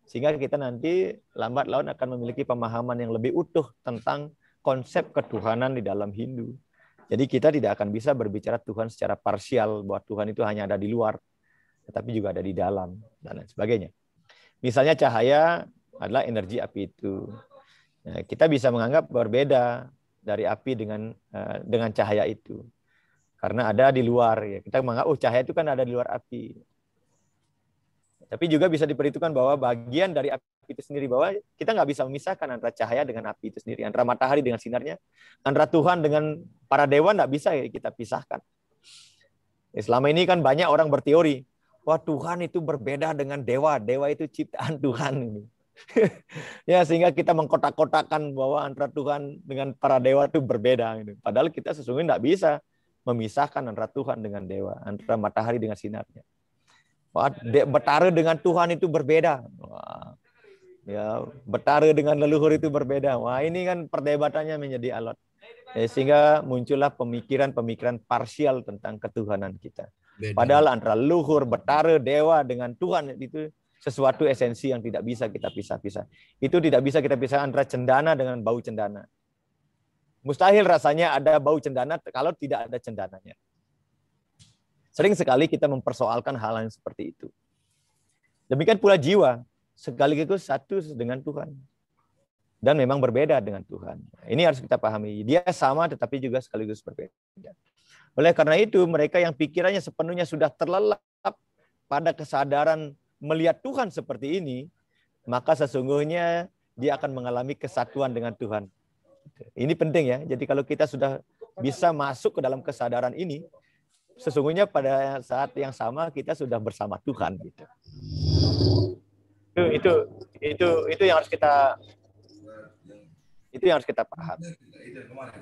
Sehingga kita nanti lambat laun akan memiliki pemahaman yang lebih utuh tentang konsep ketuhanan di dalam Hindu. Jadi kita tidak akan bisa berbicara Tuhan secara parsial, bahwa Tuhan itu hanya ada di luar. tetapi juga ada di dalam dan lain sebagainya. Misalnya cahaya adalah energi api itu. Nah, kita bisa menganggap berbeda dari api dengan cahaya itu. Karena ada di luar, ya. Kita menganggap cahaya itu kan ada di luar api. Tapi juga bisa diperhitungkan bahwa bagian dari api itu sendiri, bahwa kita nggak bisa memisahkan antara cahaya dengan api itu sendiri, antara matahari dengan sinarnya, antara Tuhan dengan para dewa nggak bisa kita pisahkan. Selama ini kan banyak orang berteori, wah Tuhan itu berbeda dengan dewa, dewa itu ciptaan Tuhan. Ya, sehingga kita mengkotak-kotakan bahwa antara Tuhan dengan para dewa itu berbeda. Padahal kita sesungguhnya nggak bisa memisahkan antara Tuhan dengan dewa, antara matahari dengan sinarnya. Betara dengan Tuhan itu berbeda. Wah, ya, betara dengan leluhur itu berbeda. Wah, ini kan perdebatannya menjadi alot. Sehingga muncullah pemikiran-pemikiran parsial tentang ketuhanan kita. Padahal antara leluhur, betara, dewa dengan Tuhan itu sesuatu esensi yang tidak bisa kita pisah-pisah. Itu tidak bisa kita pisah antara cendana dengan bau cendana. Mustahil rasanya ada bau cendana kalau tidak ada cendananya. Sering sekali kita mempersoalkan hal yang seperti itu. Demikian pula jiwa, sekaligus satu dengan Tuhan. Dan memang berbeda dengan Tuhan. Ini harus kita pahami. Dia sama tetapi juga sekaligus berbeda. Oleh karena itu, mereka yang pikirannya sepenuhnya sudah terlelap pada kesadaran melihat Tuhan seperti ini, maka sesungguhnya dia akan mengalami kesatuan dengan Tuhan. Ini penting ya. Jadi kalau kita sudah bisa masuk ke dalam kesadaran ini, sesungguhnya pada saat yang sama kita sudah bersama Tuhan gitu. Itu yang harus kita paham.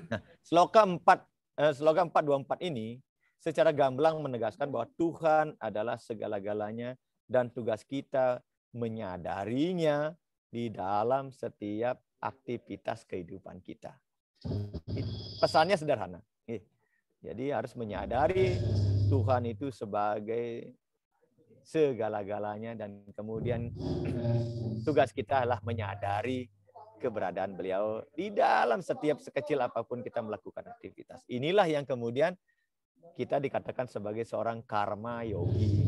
Nah, sloka 424 ini secara gamblang menegaskan bahwa Tuhan adalah segala-galanya dan tugas kita menyadarinya di dalam setiap aktivitas kehidupan kita. Pesannya sederhana. Jadi harus menyadari Tuhan itu sebagai segala-galanya dan kemudian tugas kita adalah menyadari keberadaan beliau di dalam setiap sekecil apapun kita melakukan aktivitas. Inilah yang kemudian kita dikatakan sebagai seorang karma yogi.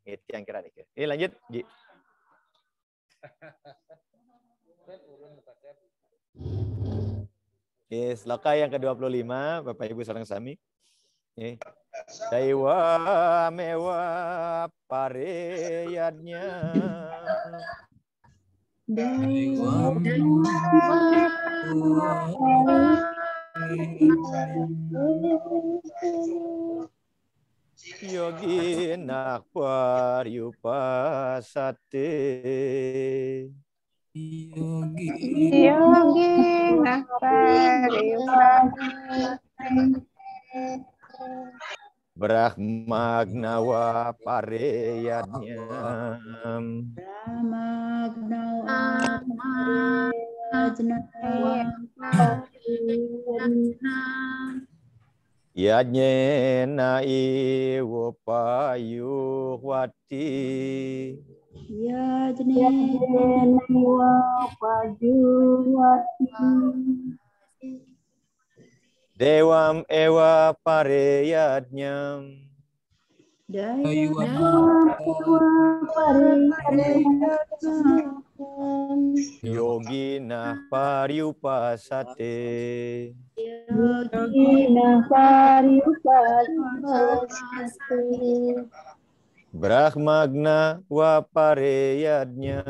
Itu yang kira nih. Ini lanjut, Ji. Sloka yang ke-25, Bapak Ibu sareng sami. Daiwa mewa pareyadnya. Yogi nakpar yupasate. Yogi nakpar yupasate. Brahmagnawa pareyadnya. Yajna iwo payuhwati. Yajna iwo payuhwati. Dewam ewa pareyadnya. Yogina paryupasate. Brahmagna wa pareyadnya.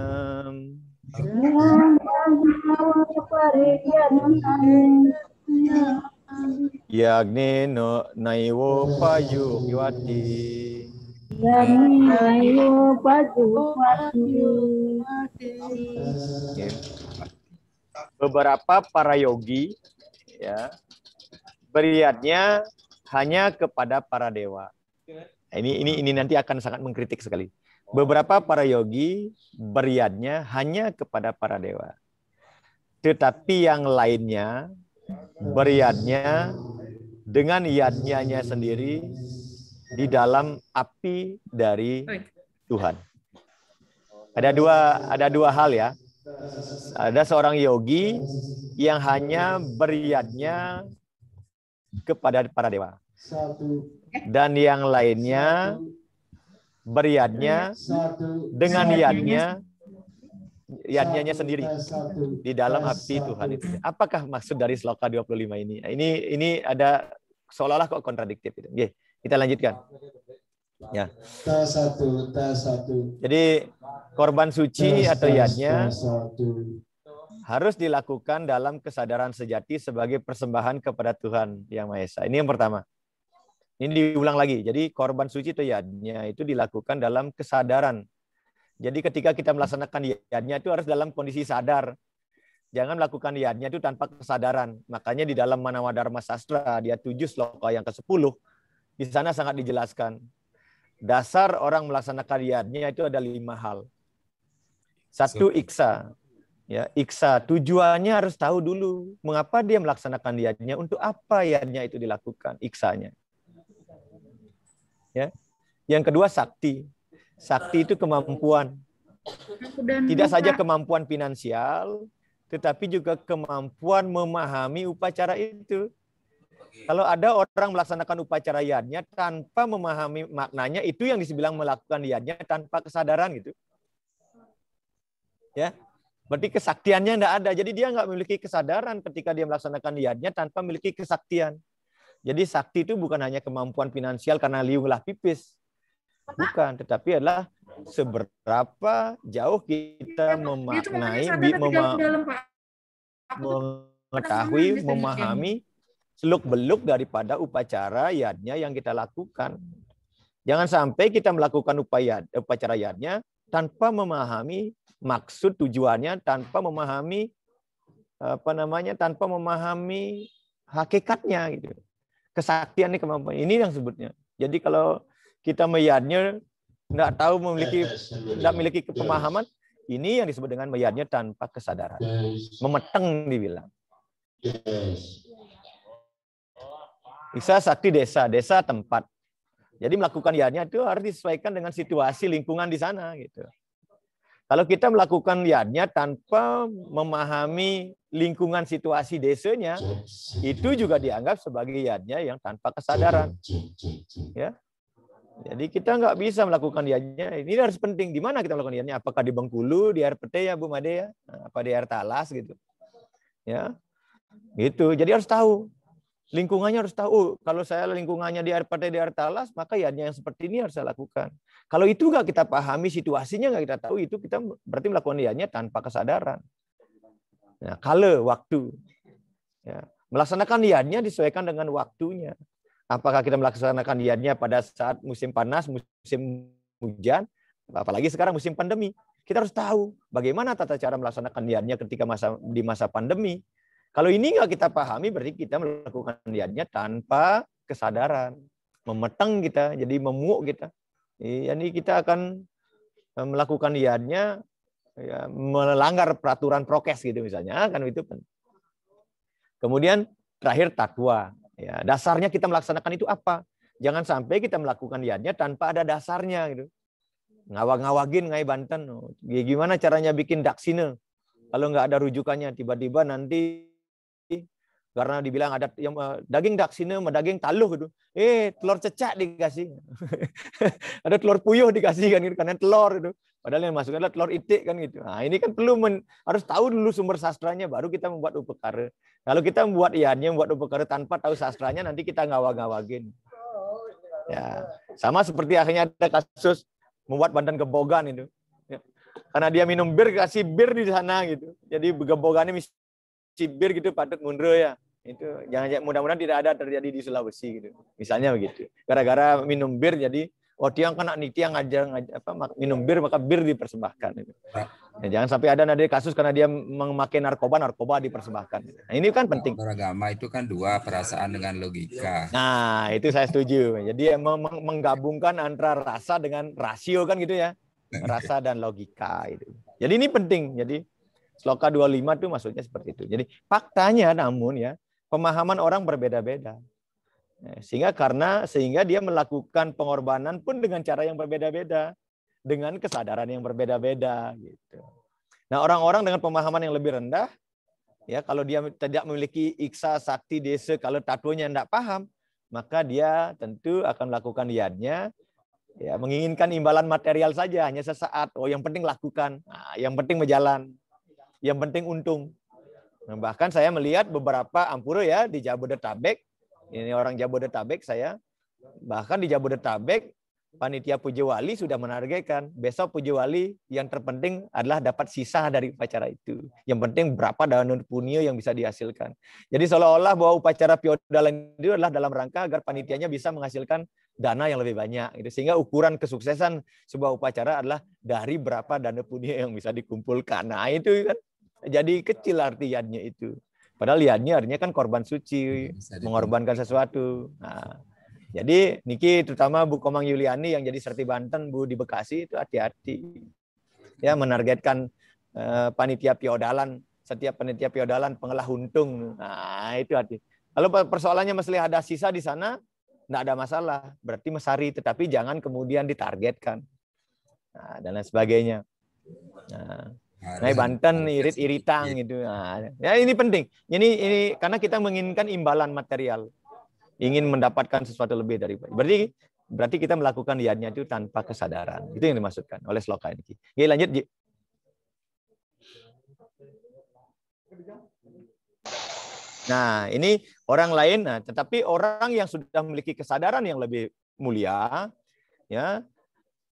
Yagne no naiwo payuhwati. Beberapa para yogi ya beriatnya hanya kepada para dewa. Ini nanti akan sangat mengkritik sekali. Beberapa para yogi beriatnya hanya kepada para dewa. Tetapi yang lainnya beriatnya dengan yadnya sendiri di dalam api dari Tuhan. Ada dua hal ya. Ada seorang yogi yang hanya beriatnya kepada para dewa. Dan yang lainnya beriadnya dengan yadnya sendiri di dalam api Tuhan itu. Apakah maksud dari sloka 25 ini? Ini ada seolah-olah kok kontradiktif itu. Oke, kita lanjutkan. Ya. Jadi korban suci atau yadnya harus dilakukan dalam kesadaran sejati sebagai persembahan kepada Tuhan Yang Maha Esa. Ini yang pertama. Ini diulang lagi. Jadi korban suci atau yadnya itu dilakukan dalam kesadaran. Jadi ketika kita melaksanakan yadnya itu harus dalam kondisi sadar. Jangan melakukan yadnya itu tanpa kesadaran. Makanya di dalam Manawa Dharma Sastra, dia 7 sloka yang ke-10, di sana sangat dijelaskan. Dasar orang melaksanakan yadnya itu ada 5 hal. 1, iksa. Ya, iksa. Tujuannya harus tahu dulu. Mengapa dia melaksanakan yadnya, untuk apa yadnya itu dilakukan, iksanya. Ya. Yang kedua, sakti. Sakti itu kemampuan. Tidak saja kemampuan finansial, tetapi juga kemampuan memahami upacara itu. Kalau ada orang melaksanakan upacara yadnya tanpa memahami maknanya, itu yang dibilang melakukan yadnya tanpa kesadaran gitu. Ya, berarti kesaktiannya tidak ada. Jadi dia nggak memiliki kesadaran ketika dia melaksanakan yadnya tanpa memiliki kesaktian. Jadi sakti itu bukan hanya kemampuan finansial karena liunglah pipis. Bukan, tetapi adalah seberapa jauh kita memaknai, mengetahui, memahami seluk-beluk daripada upacara yadnya yang kita lakukan. Jangan sampai kita melakukan upacara yadnya tanpa memahami maksud tujuannya, tanpa memahami tanpa memahami hakikatnya gitu. Kesaktian ini kemampuan. Ini yang sebutnya. Jadi kalau kita meyadnya tidak tahu tidak memiliki pemahaman, ini yang disebut dengan meyadnya tanpa kesadaran. Memeteng dibilang. Iksa sakti desa, desa tempat. Jadi melakukan yadnya itu harus disesuaikan dengan situasi lingkungan di sana gitu. Kalau kita melakukan yadnya tanpa memahami lingkungan situasi desanya, itu juga dianggap sebagai yadnya yang tanpa kesadaran. Ya. Jadi kita nggak bisa melakukan yadnya. Ini harus penting. Di mana kita melakukan yadnya? Apakah di Bengkulu, di air pete ya Bu Made ya? Apa di air talas gitu? Ya, gitu. Jadi harus tahu. Lingkungannya harus tahu. Kalau saya lingkungannya di air pete, di air talas, maka yadnya yang seperti ini harus saya lakukan. Kalau itu nggak kita pahami, situasinya nggak kita tahu, itu kita berarti melakukan yadnya tanpa kesadaran. Ya, kala waktu. Ya, melaksanakan yadnya disesuaikan dengan waktunya. Apakah kita melaksanakan yadnya pada saat musim panas, musim hujan, apalagi sekarang musim pandemi. Kita harus tahu bagaimana tata cara melaksanakan yadnya ketika di masa pandemi. Kalau ini nggak kita pahami, berarti kita melakukan yadnya tanpa kesadaran. Memeteng kita, jadi memuk kita. Jadi kita akan melakukan yadnya ya, melanggar peraturan prokes gitu misalnya. Kan itu penting. Kemudian terakhir tatwa. Ya, dasarnya kita melaksanakan itu apa? Jangan sampai kita melakukan yadnya tanpa ada dasarnya gitu. Ngawag-ngawagin ngai Banten. Gimana caranya bikin daksine? Kalau nggak ada rujukannya, tiba-tiba nanti karena dibilang ada yang daging daksine sama daging taluh gitu. Telur cecak dikasih. Ada telur puyuh dikasih kan gitu, karena telur itu. Padahal yang masuknya adalah telur itik kan gitu. Nah, ini kan perlu harus tahu dulu sumber sastranya baru kita membuat upekara. Kalau kita membuat iannya, membuat upekara tanpa tahu sastranya, nanti kita ngawag-ngawagin. Ya, sama seperti akhirnya ada kasus membuat Banten gebogan itu. Ya. Karena dia minum bir, kasih bir di sana gitu. Jadi gebogannya bir gitu patut mundur ya. Itu jangan mudah-mudahan tidak ada terjadi di Sulawesi gitu. Misalnya begitu. Gara-gara minum bir jadi tiang kena tiang ngajar minum bir maka bir dipersembahkan gitu. Ya, jangan sampai ada nanti kasus karena dia memakai narkoba dipersembahkan. Nah, ini kan penting. Beragama itu kan dua, perasaan dengan logika. Nah, itu saya setuju. Jadi menggabungkan antara rasa dengan rasio kan gitu ya. Rasa dan logika itu. Jadi ini penting. Jadi Sloka 25 itu maksudnya seperti itu. Jadi faktanya namun ya, pemahaman orang berbeda-beda. Sehingga dia melakukan pengorbanan pun dengan cara yang berbeda-beda, dengan kesadaran yang berbeda-beda gitu. Nah, orang-orang dengan pemahaman yang lebih rendah ya, kalau dia tidak memiliki iksa, sakti, desa, kalau tatunya tidak paham, maka dia tentu akan melakukan yadnya Ya, menginginkan imbalan material saja, hanya sesaat. Oh, yang penting lakukan. Nah, yang penting berjalan. Yang penting untung. Nah, bahkan saya melihat beberapa ampura ya di Jabodetabek. Ini orang Jabodetabek saya. Bahkan di Jabodetabek, panitia Puja Wali sudah menargetkan besok Puja Wali yang terpenting adalah dapat sisa dari upacara itu. Yang penting berapa dana punya yang bisa dihasilkan. Jadi seolah-olah bahwa upacara piodalan itu adalah dalam rangka agar panitianya bisa menghasilkan dana yang lebih banyak. Sehingga ukuran kesuksesan sebuah upacara adalah dari berapa dana punya yang bisa dikumpulkan. Nah itu kan jadi kecil artinya itu. Padahal artinya kan korban suci, mengorbankan sesuatu. Nah, jadi niki terutama Bu Komang Yuliani yang jadi Serti Banten, Bu di Bekasi itu hati-hati. Ya menargetkan panitia piodalan, setiap panitia piodalan pengelah untung. Nah, itu hati. Kalau persoalannya mesti ada sisa di sana, enggak ada masalah. Berarti mesari, tetapi jangan kemudian ditargetkan. Nah, dan lain sebagainya. Nah, Banten irit-iritang gitu. Nah, ya ini penting. Ini karena kita menginginkan imbalan material. Ingin mendapatkan sesuatu lebih dari berarti kita melakukan niatnya itu tanpa kesadaran. Itu yang dimaksudkan oleh sloka ini. Oke, lanjut, Ji. Nah, ini orang lain, nah, tetapi orang yang sudah memiliki kesadaran yang lebih mulia ya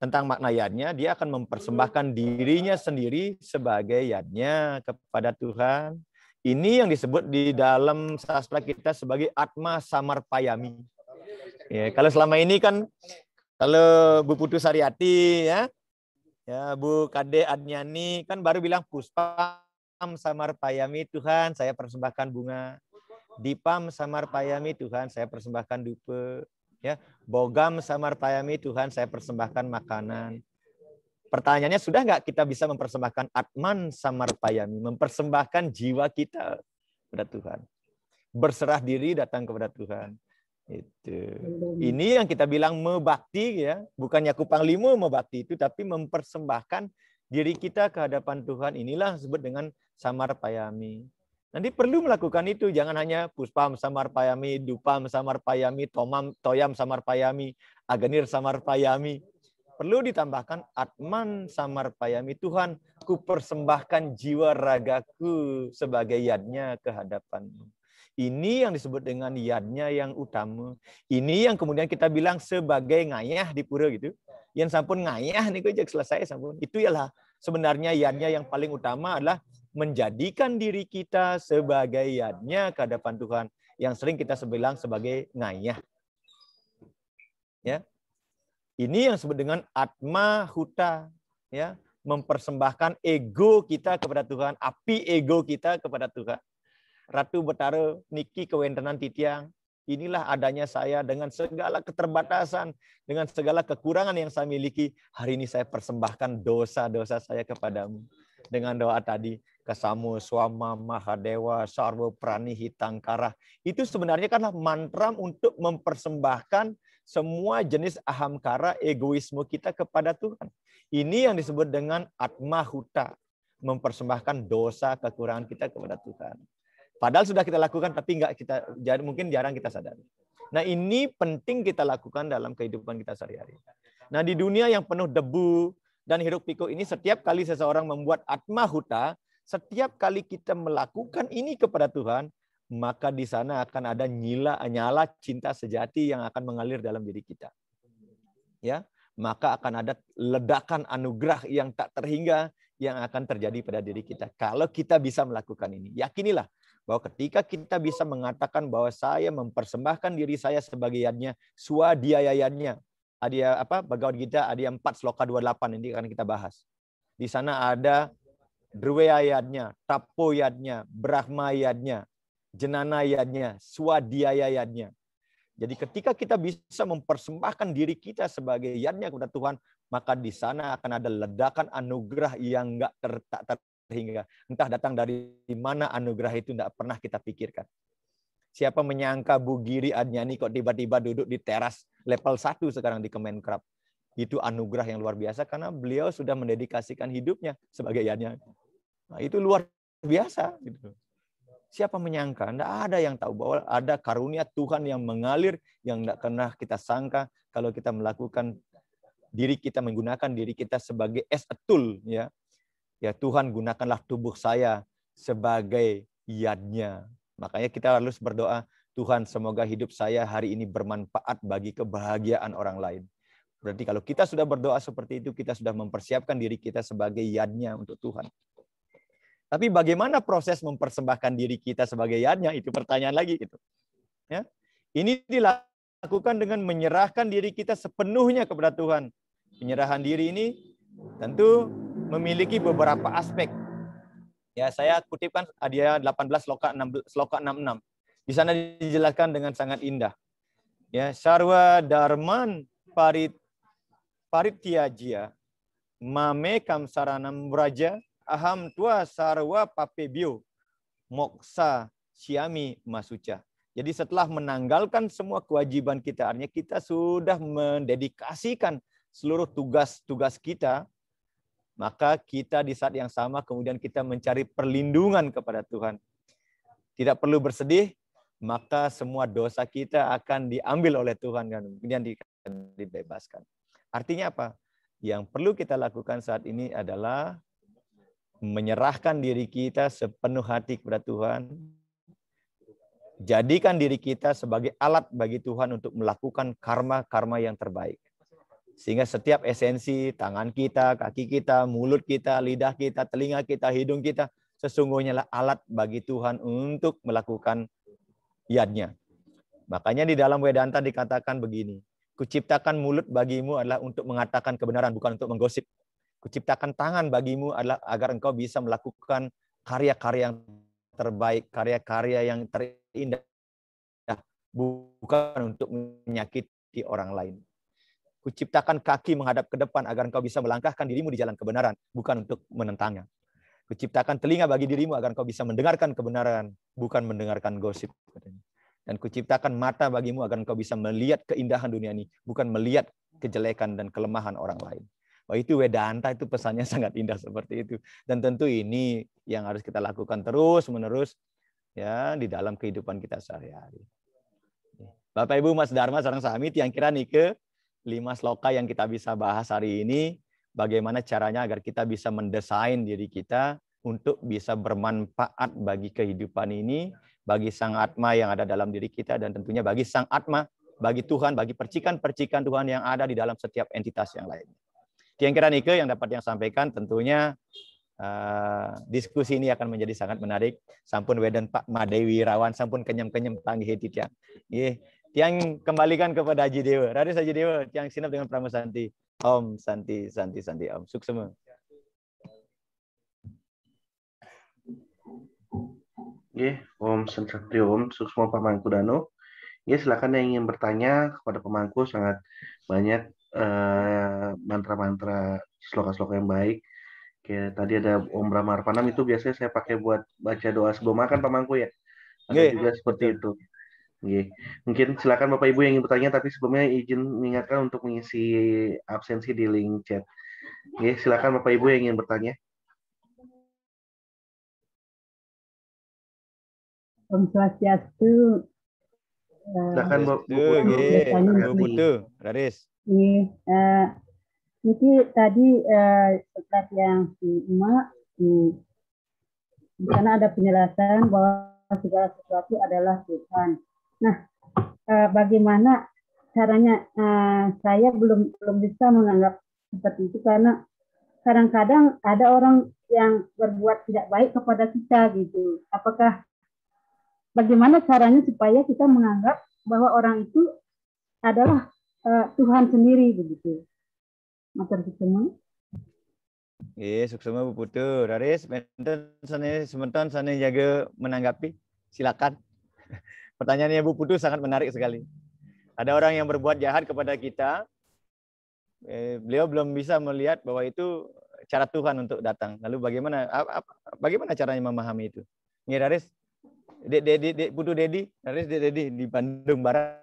tentang makna yadnya, dia akan mempersembahkan dirinya sendiri sebagai yadnya kepada Tuhan. Ini yang disebut di dalam sastra kita sebagai Atma Samarpayami. Ya, kalau selama ini kan, kalau Bu Putu Sariati, ya Bu Kade Adnyani kan baru bilang Puspam Samarpayami, Tuhan saya persembahkan bunga. Dipam Samarpayami, Tuhan saya persembahkan dupa. Ya, Bogam Samarpayami, Tuhan saya persembahkan makanan. Pertanyaannya, sudah nggak kita bisa mempersembahkan Atman Samarpayami, mempersembahkan jiwa kita kepada Tuhan, berserah diri datang kepada Tuhan. Itu. Ini yang kita bilang mebakti ya, bukannya kupang limo mebakti itu, tapi mempersembahkan diri kita ke hadapan Tuhan. Inilah disebut dengan Samarpayami. Nanti perlu melakukan itu, jangan hanya Puspam Samarpayami, Dupam Samarpayami, Toyam Samarpayami, Aganir Samarpayami. Perlu ditambahkan Atman Samarpayami, Tuhan, ku persembahkan jiwa ragaku sebagai yadnya ke hadapan-Mu. Ini yang disebut dengan yadnya yang utama. Ini yang kemudian kita bilang sebagai ngayah di pura gitu. Yang sampun ngayah nih kok selesai sampun. Itu ialah sebenarnya yadnya yang paling utama adalah menjadikan diri kita sebagai yadnya ke hadapan Tuhan. Yang sering kita bilang sebagai ngayah. Ya. Ini yang disebut dengan Atma Huta, ya, mempersembahkan ego kita kepada Tuhan, api ego kita kepada Tuhan. Ratu Betara niki kewentenan titiang, inilah adanya saya dengan segala keterbatasan, dengan segala kekurangan yang saya miliki. Hari ini saya persembahkan dosa-dosa saya kepadamu. Dengan doa tadi, Kasamu Swama Mahadewa Sarwa Pranihi Tangkara. Itu sebenarnya kan mantra untuk mempersembahkan semua jenis ahamkara, egoisme kita kepada Tuhan. Ini yang disebut dengan Atma Huta, mempersembahkan dosa kekurangan kita kepada Tuhan. Padahal sudah kita lakukan, tapi mungkin jarang kita sadari. Nah, ini penting kita lakukan dalam kehidupan kita sehari-hari. Nah, di dunia yang penuh debu dan hiruk pikuk ini, setiap kali seseorang membuat Atma Huta, setiap kali kita melakukan ini kepada Tuhan, maka di sana akan ada nyala cinta sejati yang akan mengalir dalam diri kita. Ya, maka akan ada ledakan anugerah yang tak terhingga yang akan terjadi pada diri kita. Kalau kita bisa melakukan ini, yakinilah bahwa ketika kita bisa mengatakan bahwa saya mempersembahkan diri saya sebagai yadnya, swadhyayanya. Ada Bhagavad Gita ada 4 sloka 28 ini akan kita bahas. Di sana ada Drweya yadnya, Tapo yadnya, Brahma yadnya, Jenana yadnya, Swadhyaya yadnya. Jadi ketika kita bisa mempersembahkan diri kita sebagai yadnya kepada Tuhan, maka di sana akan ada ledakan anugerah yang tak terhingga. Entah datang dari mana anugerah itu tidak pernah kita pikirkan. Siapa menyangka Bu Giri Adnyani kok tiba-tiba duduk di teras level 1 sekarang di Kemenkrab. Itu anugerah yang luar biasa karena beliau sudah mendedikasikan hidupnya sebagai yadnya. Nah, itu luar biasa gitu. Siapa menyangka? Tidak ada yang tahu bahwa ada karunia Tuhan yang mengalir yang tidak pernah kita sangka kalau kita melakukan menggunakan diri kita sebagai as a tool, ya. Ya Tuhan, gunakanlah tubuh saya sebagai yadnya. Makanya kita harus berdoa, Tuhan semoga hidup saya hari ini bermanfaat bagi kebahagiaan orang lain. Berarti kalau kita sudah berdoa seperti itu, kita sudah mempersiapkan diri kita sebagai yadnya untuk Tuhan. Tapi bagaimana proses mempersembahkan diri kita sebagai yadnya? Itu pertanyaan lagi gitu. Ya. Ini dilakukan dengan menyerahkan diri kita sepenuhnya kepada Tuhan. Penyerahan diri ini tentu memiliki beberapa aspek. Ya, saya kutipkan Adiaya 18 sloka 66. Di sana dijelaskan dengan sangat indah. Ya, sarwa dharman parityaja mame kam saranam braja aham tua sarwa papebyo moksa siami masuca. Jadi setelah menanggalkan semua kewajiban kita, artinya kita sudah mendedikasikan seluruh tugas-tugas kita, maka kita di saat yang sama kemudian kita mencari perlindungan kepada Tuhan. Tidak perlu bersedih, maka semua dosa kita akan diambil oleh Tuhan dan kemudian dibebaskan. Artinya apa? Yang perlu kita lakukan saat ini adalah menyerahkan diri kita sepenuh hati kepada Tuhan. Jadikan diri kita sebagai alat bagi Tuhan untuk melakukan karma-karma yang terbaik. Sehingga setiap esensi, tangan kita, kaki kita, mulut kita, lidah kita, telinga kita, hidung kita, sesungguhnya lah alat bagi Tuhan untuk melakukan yadnya. Makanya di dalam Vedanta dikatakan begini, kuciptakan mulut bagimu adalah untuk mengatakan kebenaran, bukan untuk menggosip. Kuciptakan tangan bagimu adalah agar engkau bisa melakukan karya-karya yang terbaik, karya-karya yang terindah, bukan untuk menyakiti orang lain. Kuciptakan kaki menghadap ke depan agar engkau bisa melangkahkan dirimu di jalan kebenaran, bukan untuk menentangnya. Kuciptakan telinga bagi dirimu agar engkau bisa mendengarkan kebenaran, bukan mendengarkan gosip. Dan kuciptakan mata bagimu agar engkau bisa melihat keindahan dunia ini, bukan melihat kejelekan dan kelemahan orang lain. Wah, itu Vedanta, itu pesannya sangat indah seperti itu. Dan tentu ini yang harus kita lakukan terus-menerus ya di dalam kehidupan kita sehari-hari. Bapak Ibu Mas Dharma sareng sami yang kira nih ke 5 sloka yang kita bisa bahas hari ini, bagaimana caranya agar kita bisa mendesain diri kita untuk bisa bermanfaat bagi kehidupan ini, bagi Sang Atma yang ada dalam diri kita, dan tentunya bagi Sang Atma, bagi Tuhan, bagi percikan-percikan Tuhan yang ada di dalam setiap entitas yang lain. Yang kira Nike yang dapat yang sampaikan, tentunya diskusi ini akan menjadi sangat menarik. Sampun Wedan Pak Madewi Rawan, sampun kenyam-kenyam panggih titiang. Yang kembalikan kepada Haji Dewa. Raris Haji Dewa, yang sinap dengan Prama Santi. Om Santi, Santi, Santi, Om. Suksema. Om Santi, Om. Suksema Pamangku Dano. Silakan yang ingin bertanya kepada pemangku, sangat banyak mantra-mantra, sloka-sloka yang baik. Kayak tadi ada Om Brahma Arpanam, itu biasanya saya pakai buat baca doa sebelum makan pemangku ya. Ada juga seperti itu. Mungkin silakan Bapak Ibu yang ingin bertanya, tapi sebelumnya izin mengingatkan untuk mengisi absensi di link chat. Silakan Bapak Ibu yang ingin bertanya. Om Swastiastu. Silakan Bu Putu, Raris. Ini tadi setelah yang si Emak, di sana ada penjelasan bahwa segala sesuatu adalah Tuhan. Nah, bagaimana caranya? Saya belum bisa menganggap seperti itu karena kadang-kadang ada orang yang berbuat tidak baik kepada kita gitu. Apakah bagaimana caranya supaya kita menganggap bahwa orang itu adalah Tuhan sendiri begitu? Matur suksema. Suksema Bu Putu, Raris, sementan sana jaga menanggapi. Silakan. Pertanyaannya Bu Putu sangat menarik sekali. Ada orang yang berbuat jahat kepada kita, beliau belum bisa melihat bahwa itu cara Tuhan untuk datang. Lalu bagaimana caranya memahami itu? Ini Raris, Putu Dedi, Raris Dedi di Bandung Barat.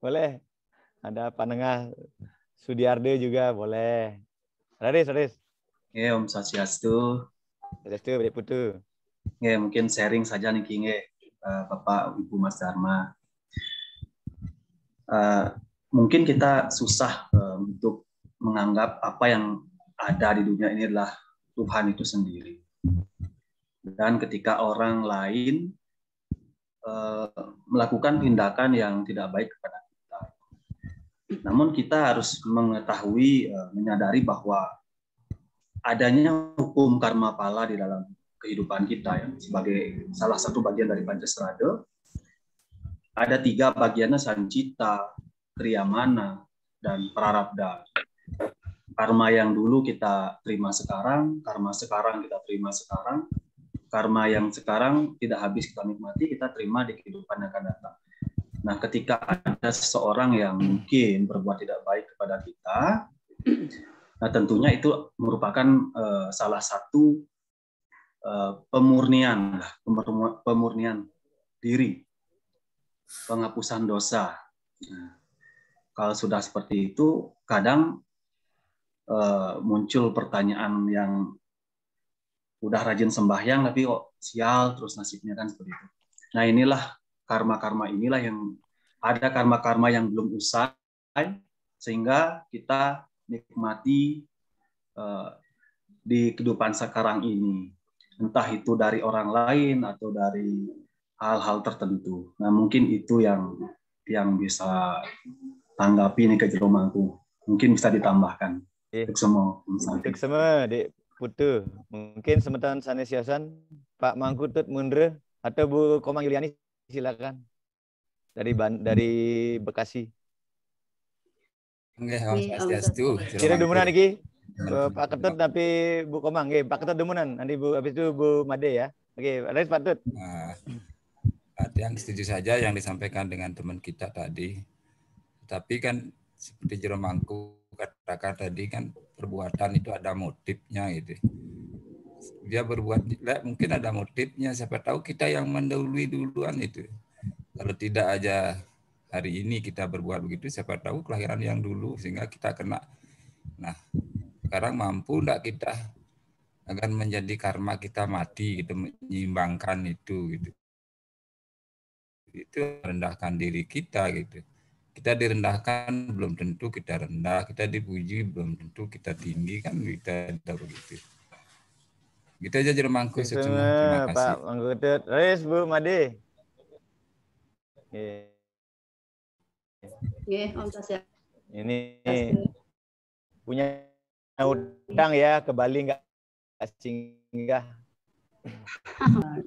Boleh. Ada Panengah Sudiarde juga boleh. Raris. Om Swastiastu. Swastiastu, Bade Putu. Mungkin sharing saja nih Bapak Ibu Mas Dharma. mungkin kita susah untuk menganggap apa yang ada di dunia ini adalah Tuhan itu sendiri. Dan ketika orang lain melakukan tindakan yang tidak baik kepada kita, namun kita harus mengetahui, menyadari bahwa adanya hukum karma pala di dalam kehidupan kita, ya, sebagai salah satu bagian dari Pancasrada. Ada 3 bagiannya: sancita, kriyamana, dan prarabdha. Karma yang dulu kita terima sekarang, karma sekarang kita terima sekarang, karma yang sekarang tidak habis kita nikmati, kita terima di kehidupan yang akan datang. Nah, ketika ada seseorang yang mungkin berbuat tidak baik kepada kita, nah tentunya itu merupakan salah satu pemurnian diri, penghapusan dosa. Nah, kalau sudah seperti itu, kadang muncul pertanyaan yang udah rajin sembahyang tapi kok sial terus nasibnya, kan seperti itu. Nah, inilah karma-karma inilah yang ada, karma-karma yang belum usai sehingga kita nikmati di kehidupan sekarang ini, entah itu dari orang lain atau dari hal-hal tertentu. Nah, mungkin itu yang bisa tanggapi nih ke Jero Mangku. Mungkin bisa ditambahkan. Untuk semua, Dek Putu. Mungkin semetan sanesiasan Pak Mangkutut Mundre atau Bu Komang Yuliani, silakan. Dari Bekasi. Nggih, Om Swastiastu. Kira dumunan iki Pak Ketut tapi Bu Komang, nggih, Pak Ketut dumunan, nanti Bu habis itu Bu Made ya. Oke, ada Pak Ketut. Nah, ada yang setuju saja yang disampaikan dengan teman kita tadi. Tapi kan seperti Jero Mangku katakan tadi, kan perbuatan itu ada motifnya gitu. Dia berbuat mungkin ada motifnya, siapa tahu kita yang mendahului duluan itu. Kalau tidak aja hari ini kita berbuat begitu, siapa tahu kelahiran yang dulu sehingga kita kena. Nah, sekarang mampu enggak kita akan menjadi karma kita mati gitu, menyeimbangkan itu gitu. Itu merendahkan diri kita gitu. Kita direndahkan belum tentu kita rendah, kita dipuji belum tentu kita tinggi, kan kita begitu. Gitu aja Jero Mangku. Terima kasih. Pak Mangkutut. Terus Bu Made. Om Swastiastu. Ini punya utang ya ke Bali nggak singgah.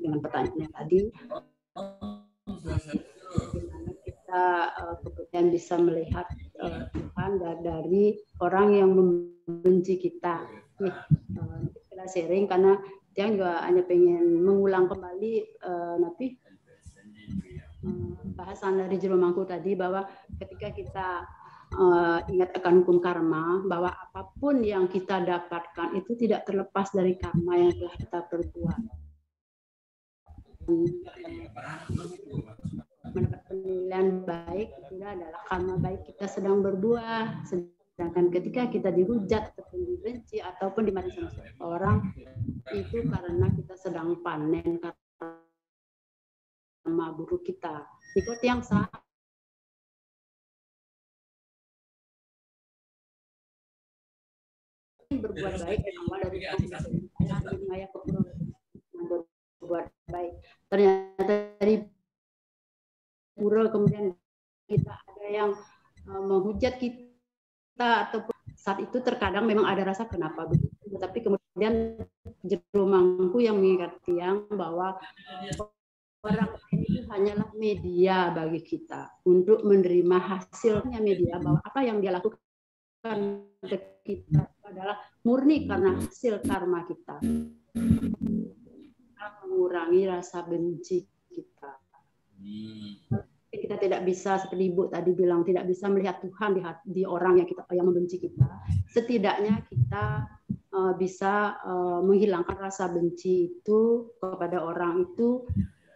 Dengan pertanyaan tadi, kita kemudian bisa melihat Tuhan dari orang yang membenci kita. Kita sharing karena dia juga hanya pengen mengulang kembali nanti bahasan dari Jero Mangku tadi, bahwa ketika kita ingat akan hukum karma, bahwa apapun yang kita dapatkan itu tidak terlepas dari karma yang telah kita perbuat. Mendapat penilaian baik itu adalah karma baik kita sedang berbuah. Sedangkan ketika kita dihujat ataupun dibenci ataupun dimarahi sama seseorang, itu karena kita sedang panen karma buruk kita. Ikut yang sah. Berbuat baik awal dari berbuat baik. Ternyata dari pura kemudian kita ada yang menghujat kita, ataupun saat itu terkadang memang ada rasa kenapa begitu, tapi kemudian Jero Mangku yang mengingatkan yang bahwa orang itu hanyalah media bagi kita untuk menerima hasilnya media, bahwa apa yang dia lakukan ke kita adalah murni karena hasil karma kita, mengurangi rasa benci kita. Kita tidak bisa, seperti Ibu tadi bilang, tidak bisa melihat Tuhan di orang yang membenci kita. Setidaknya kita bisa menghilangkan rasa benci itu kepada orang itu,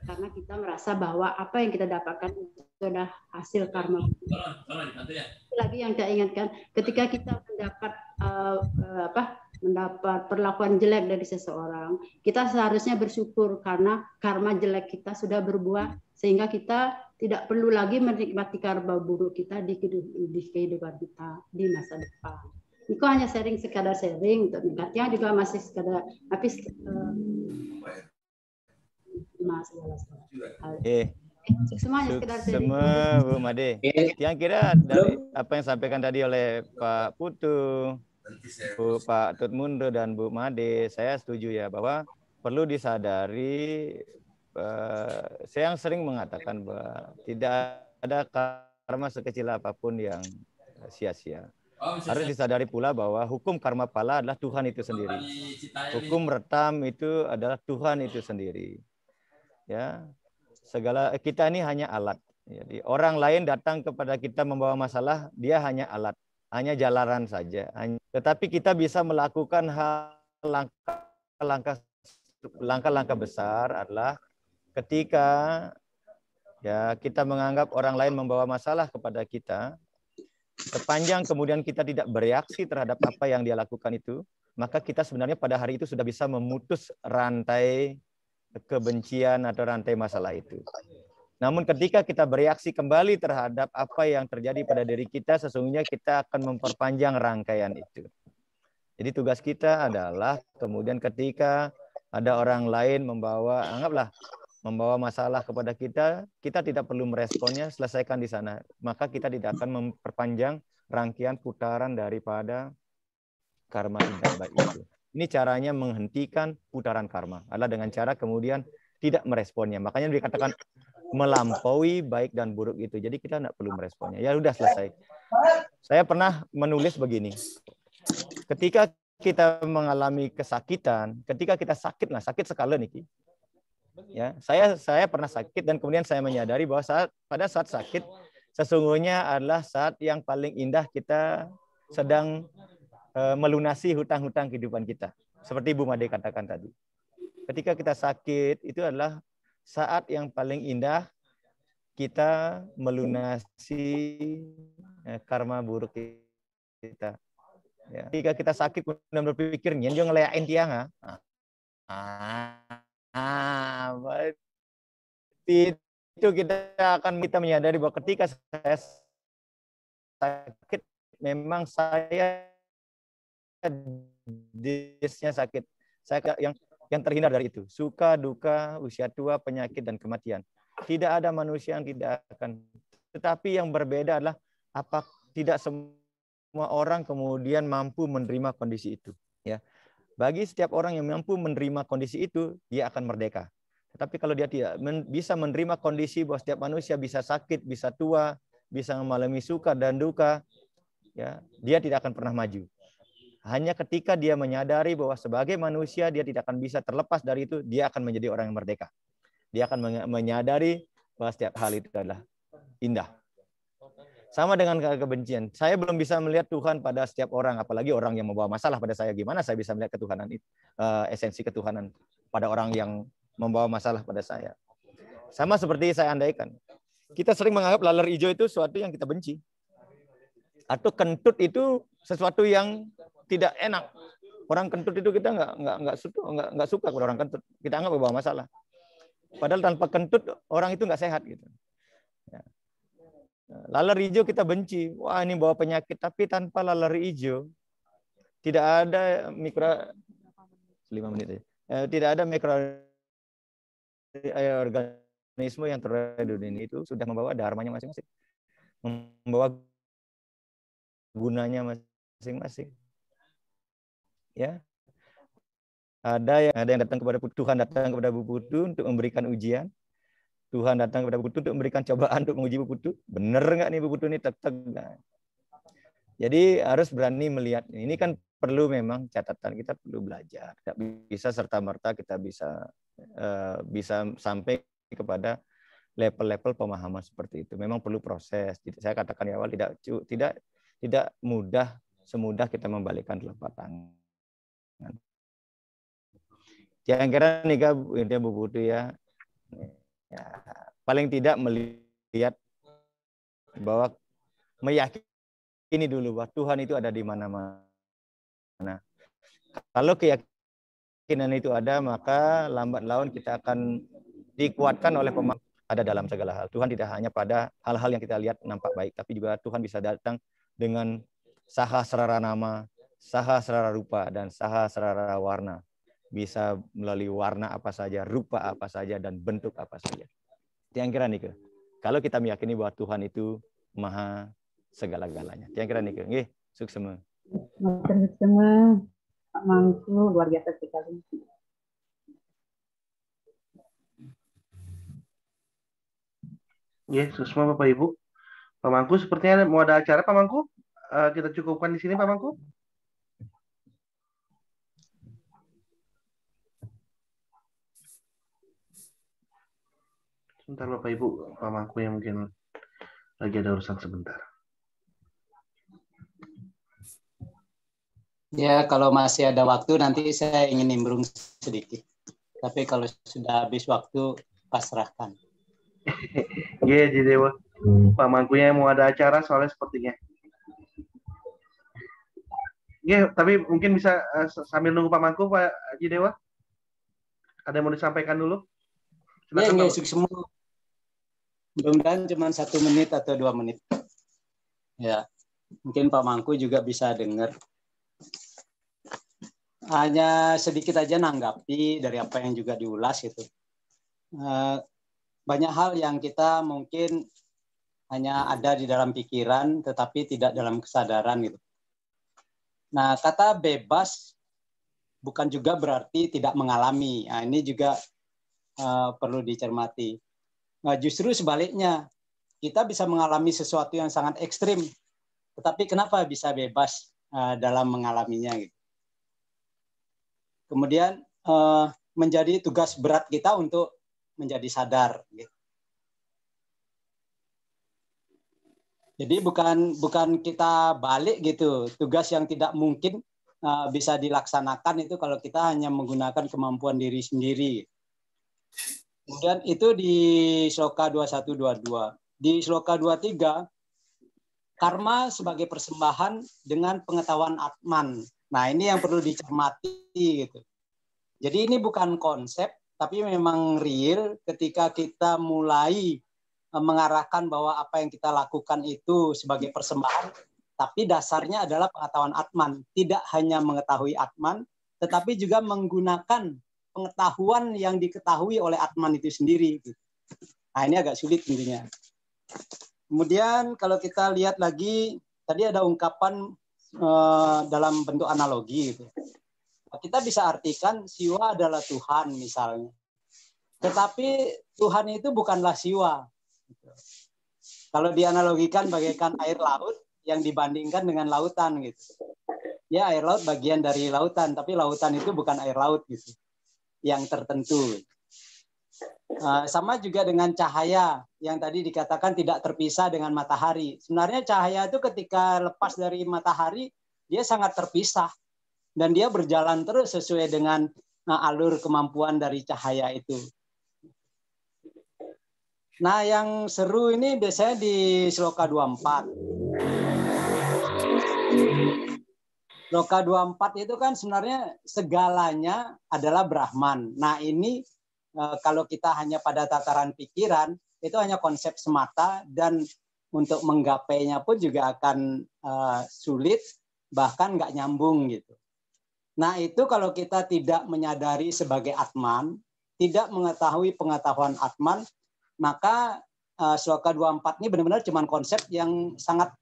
karena kita merasa bahwa apa yang kita dapatkan itu adalah hasil karma. Lagi yang saya ingatkan, ketika kita mendapat mendapat perlakuan jelek dari seseorang, kita seharusnya bersyukur karena karma jelek kita sudah berbuah, sehingga kita tidak perlu lagi menikmati karma buruk kita di kehidupan kita di masa depan. Itu hanya sekadar sharing, untuk meningkatnya juga masih sekadar, tapi semuanya sekedar sharing. Semua Bu Made. Yang kira dari apa yang sampaikan tadi oleh Pak Putu, Pak Tutmundo dan Bu Made, saya setuju ya bahwa perlu disadari. Saya yang sering mengatakan bahwa tidak ada karma sekecil apapun yang sia-sia. Harus disadari pula bahwa hukum karma pala adalah Tuhan itu sendiri. Hukum retam itu adalah Tuhan itu sendiri. Ya, segala kita ini hanya alat. Jadi orang lain datang kepada kita membawa masalah, dia hanya alat, hanya jalanan saja. Tetapi kita bisa melakukan langkah-langkah besar adalah ketika ya kita menganggap orang lain membawa masalah kepada kita, sepanjang kemudian kita tidak bereaksi terhadap apa yang dia lakukan itu, maka kita sebenarnya pada hari itu sudah bisa memutus rantai kebencian atau rantai masalah itu. Namun ketika kita bereaksi kembali terhadap apa yang terjadi pada diri kita, sesungguhnya kita akan memperpanjang rangkaian itu. Jadi tugas kita adalah kemudian ketika ada orang lain anggaplah membawa masalah kepada kita, kita tidak perlu meresponnya, selesaikan di sana. Maka kita tidak akan memperpanjang rangkaian putaran daripada karma tidak baik itu. Ini caranya menghentikan putaran karma, adalah dengan cara kemudian tidak meresponnya. Makanya dikatakan melampaui baik dan buruk itu. Jadi kita tidak perlu meresponnya. Ya udah selesai. Saya pernah menulis begini. Ketika kita mengalami kesakitan, ketika kita sakit sekali nih. Ya, saya pernah sakit dan kemudian saya menyadari bahwa pada saat sakit sesungguhnya adalah saat yang paling indah kita sedang melunasi hutang-hutang kehidupan kita. Seperti Bu Made katakan tadi. Ketika kita sakit itu adalah saat yang paling indah kita melunasi karma buruk kita. Ya. Ketika kita sakit kemudian berpikir nyen ngelayain tiang itu kita menyadari bahwa ketika saya sakit memang saya disnya sakit. Saya yang terhindar dari itu. Suka, duka, usia tua, penyakit dan kematian. Tidak ada manusia yang tidak akan. Tetapi yang berbeda adalah tidak semua orang kemudian mampu menerima kondisi itu. Ya. Bagi setiap orang yang mampu menerima kondisi itu, dia akan merdeka. Tetapi kalau dia tidak bisa menerima kondisi bahwa setiap manusia bisa sakit, bisa tua, bisa mengalami suka dan duka, ya, dia tidak akan pernah maju. Hanya ketika dia menyadari bahwa sebagai manusia dia tidak akan bisa terlepas dari itu, dia akan menjadi orang yang merdeka. Dia akan menyadari bahwa setiap hal itu adalah indah. Sama dengan kebencian. Saya belum bisa melihat Tuhan pada setiap orang, apalagi orang yang membawa masalah pada saya. Gimana saya bisa melihat ketuhanan itu, esensi ketuhanan pada orang yang membawa masalah pada saya. Sama seperti saya andaikan. Kita sering menganggap laler hijau itu sesuatu yang kita benci. Atau kentut itu sesuatu yang tidak enak. Orang kentut itu kita nggak suka kepada orang kentut. Kita anggap membawa masalah. Padahal tanpa kentut orang itu nggak sehat gitu. Ya. Laler hijau kita benci. Wah ini bawa penyakit. Tapi tanpa laler hijau tidak ada tidak ada mikroorganisme yang terlindung ini itu sudah membawa dharmanya masing-masing. Membawa gunanya masing-masing. Ya. Ada yang datang kepada Tuhan datang kepada Bu Putu untuk memberikan ujian. Tuhan datang kepada Bu Putu untuk memberikan cobaan untuk menguji Bu Putu. Benar nggak nih Bu Putu ini tetap nggak? Jadi harus berani melihat. Ini kan perlu memang catatan, kita perlu belajar. Tidak bisa serta-merta kita bisa sampai kepada level-level pemahaman seperti itu. Memang perlu proses. Saya katakan di awal tidak mudah semudah kita membalikkan telapak tangan. Yang kira nikah Bu Putu ya, paling tidak melihat bahwa meyakini dulu bahwa Tuhan itu ada di mana-mana. Kalau keyakinan itu ada, maka lambat laun kita akan dikuatkan oleh pemahaman ada dalam segala hal. Tuhan tidak hanya pada hal-hal yang kita lihat nampak baik, tapi juga Tuhan bisa datang dengan sahasrara nama, sahasrara rupa, dan sahasrara warna. Bisa melalui warna apa saja, rupa apa saja, dan bentuk apa saja. Tiang kira nih, kalau kita meyakini bahwa Tuhan itu maha segala-galanya. Tiang kira nih, nggih, suksema. Suksema, Pak Mangku, luar biasa sekali. Ya, semua Bapak Ibu. Pak Mangku, sepertinya mau ada acara Pak Mangku. Kita cukupkan di sini Pak Mangku. Sebentar Bapak Ibu, Pak Mangku yang mungkin lagi ada urusan sebentar. Ya, kalau masih ada waktu nanti saya ingin nimbrung sedikit. Tapi kalau sudah habis waktu, pasrahkan. Iya, Jidewa. Pak Mangkunya mau ada acara soalnya sepertinya. Iya, tapi mungkin bisa sambil nunggu Pak Mangku, Pak Jidewa. Ada yang mau disampaikan dulu? Iya, nggak semua. Mudah-mudahan cuma 1 menit atau 2 menit. Ya, mungkin Pak Mangku juga bisa dengar. Hanya sedikit aja nanggapi dari apa yang juga diulas itu. Banyak hal yang kita mungkin hanya ada di dalam pikiran, tetapi tidak dalam kesadaran gitu. Nah, kata bebas bukan juga berarti tidak mengalami. Nah, ini juga perlu dicermati. Nah, justru sebaliknya, kita bisa mengalami sesuatu yang sangat ekstrim, tetapi kenapa bisa bebas dalam mengalaminya gitu. Kemudian menjadi tugas berat kita untuk menjadi sadar. Gitu. Jadi bukan kita balik gitu, tugas yang tidak mungkin bisa dilaksanakan itu kalau kita hanya menggunakan kemampuan diri sendiri. Kemudian itu di Sloka 2122. Di Sloka 23, karma sebagai persembahan dengan pengetahuan Atman. Nah, ini yang perlu dicermati gitu. Jadi ini bukan konsep, tapi memang real ketika kita mulai mengarahkan bahwa apa yang kita lakukan itu sebagai persembahan, tapi dasarnya adalah pengetahuan Atman. Tidak hanya mengetahui Atman, tetapi juga menggunakan pengetahuan yang diketahui oleh Atman itu sendiri. Nah, ini agak sulit tentunya. Kemudian kalau kita lihat lagi, tadi ada ungkapan dalam bentuk analogi gitu. Kita bisa artikan Siwa adalah Tuhan misalnya. Tetapi Tuhan itu bukanlah Siwa. Kalau dianalogikan bagaikan air laut yang dibandingkan dengan lautan gitu. Ya, air laut bagian dari lautan, tapi lautan itu bukan air laut gitu. Yang tertentu. Sama juga dengan cahaya yang tadi dikatakan tidak terpisah dengan matahari. Sebenarnya cahaya itu ketika lepas dari matahari, dia sangat terpisah. Dan dia berjalan terus sesuai dengan alur kemampuan dari cahaya itu. Nah, yang seru ini biasanya di Sloka 24. Sloka 24 itu kan sebenarnya segalanya adalah Brahman. Nah, ini kalau kita hanya pada tataran pikiran, itu hanya konsep semata dan untuk menggapainya pun juga akan sulit, bahkan nggak nyambung gitu. Nah, itu kalau kita tidak menyadari sebagai Atman, tidak mengetahui pengetahuan Atman, maka Sloka 24 ini benar-benar cuma konsep yang sangat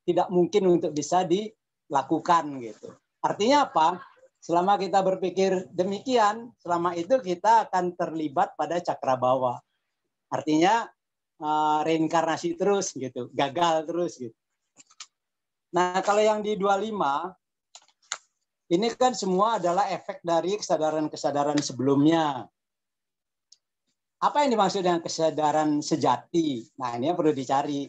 tidak mungkin untuk bisa dilakukan gitu. Artinya apa? Selama kita berpikir demikian, selama itu kita akan terlibat pada cakra bawah. Artinya reinkarnasi terus gitu, gagal terus gitu. Nah, kalau yang di 25 ini kan semua adalah efek dari kesadaran-kesadaran sebelumnya. Apa yang dimaksud dengan kesadaran sejati? Nah, ini yang perlu dicari,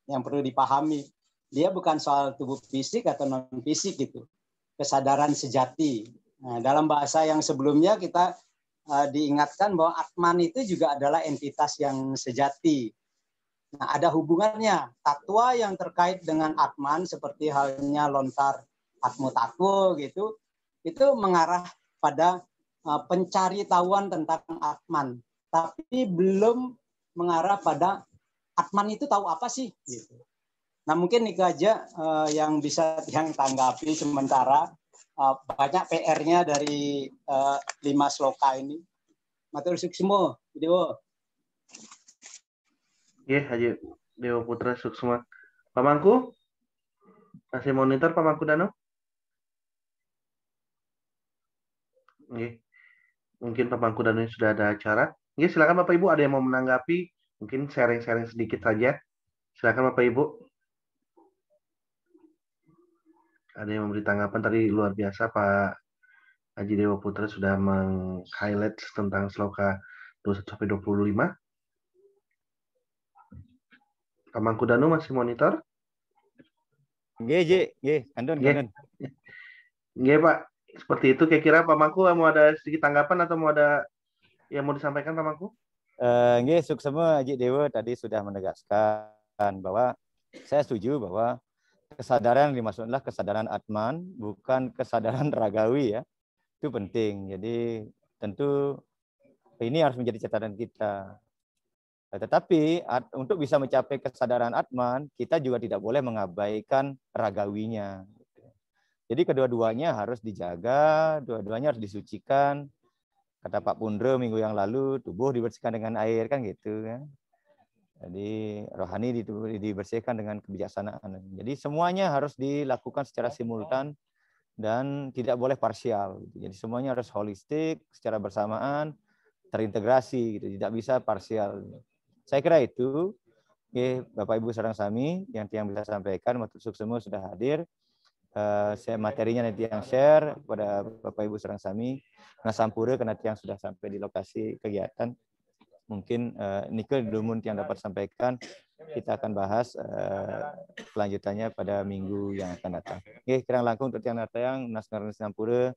yang perlu dipahami. Dia bukan soal tubuh fisik atau non-fisik gitu. Kesadaran sejati. Nah, dalam bahasa yang sebelumnya kita diingatkan bahwa Atman itu juga adalah entitas yang sejati. Nah, ada hubungannya. Tatwa yang terkait dengan Atman seperti halnya lontar Atmo Tatwo gitu, itu mengarah pada pencari tahuan tentang Atman, tapi belum mengarah pada Atman itu tahu apa sih gitu. Nah mungkin itu aja yang bisa yang tanggapi sementara. Banyak PR-nya dari 5 sloka ini. Matur suksma, Dewa. Iya, Haji Dewa Putra Suksma. Pak Mangku, masih monitor Pak Mangku Dano? Iya. Mungkin Pak Mangku Dano sudah ada acara. Iya, silakan Bapak Ibu, ada yang mau menanggapi, mungkin sharing-sharing sedikit saja. Silakan Bapak Ibu. Ada yang memberi tanggapan tadi luar biasa Pak Haji Dewa Putra sudah meng-highlight tentang sloka 21-25. Pak Mangkudanu masih monitor? Nggih, kandun. Nggih, Pak. Seperti itu kira-kira Pak Mangku mau ada sedikit tanggapan atau mau ada yang mau disampaikan Pak Mangku? Nggih, Suksema Haji Dewa tadi sudah menegaskan bahwa saya setuju bahwa kesadaran yang dimaksud adalah kesadaran Atman, bukan kesadaran ragawi ya. Itu penting. Jadi tentu ini harus menjadi catatan kita. Tetapi untuk bisa mencapai kesadaran Atman, kita juga tidak boleh mengabaikan ragawinya. Jadi kedua-duanya harus dijaga, dua-duanya harus disucikan. Kata Pak Pundra minggu yang lalu, tubuh dibersihkan dengan air kan gitu kan. Jadi rohani dibersihkan dengan kebijaksanaan. Jadi semuanya harus dilakukan secara simultan dan tidak boleh parsial. Jadi semuanya harus holistik, secara bersamaan, terintegrasi gitu. Tidak bisa parsial. Saya kira itu, Bapak Ibu sareng sami yang bisa sampaikan. Matur suksema sudah hadir. Saya materinya nanti yang share kepada Bapak Ibu sareng sami. Ngasampura ke nanti yang sudah sampai di lokasi kegiatan. Mungkin Nike Dumun yang dapat sampaikan, kita akan bahas kelanjutannya pada minggu yang akan datang. Oke, kirang langkung untuk tiang datang, Nasngaran Sampura,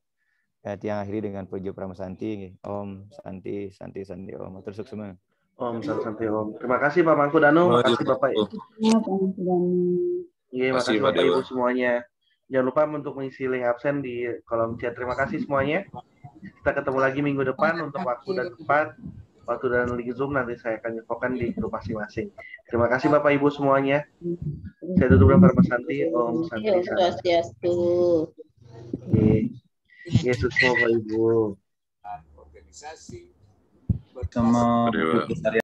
tiang akhiri dengan Pujo Pramasanti. Om Santi, Om. Matur suksema. Om Santi Om. Terima kasih Pak Mangku Danu, makasih Bapak. Iya, makasih Bapak Ibu semuanya. Jangan lupa untuk mengisi link absen di kolom chat. Terima kasih semuanya. Kita ketemu lagi minggu depan untuk waktu dan tempat. Waktu dan link Zoom nanti saya akan infokan di grup masing-masing. Terima kasih Bapak Ibu semuanya. Saya tutup dengan Pramasanti. Om Santi. Yesus Bapak Ibu. Bersama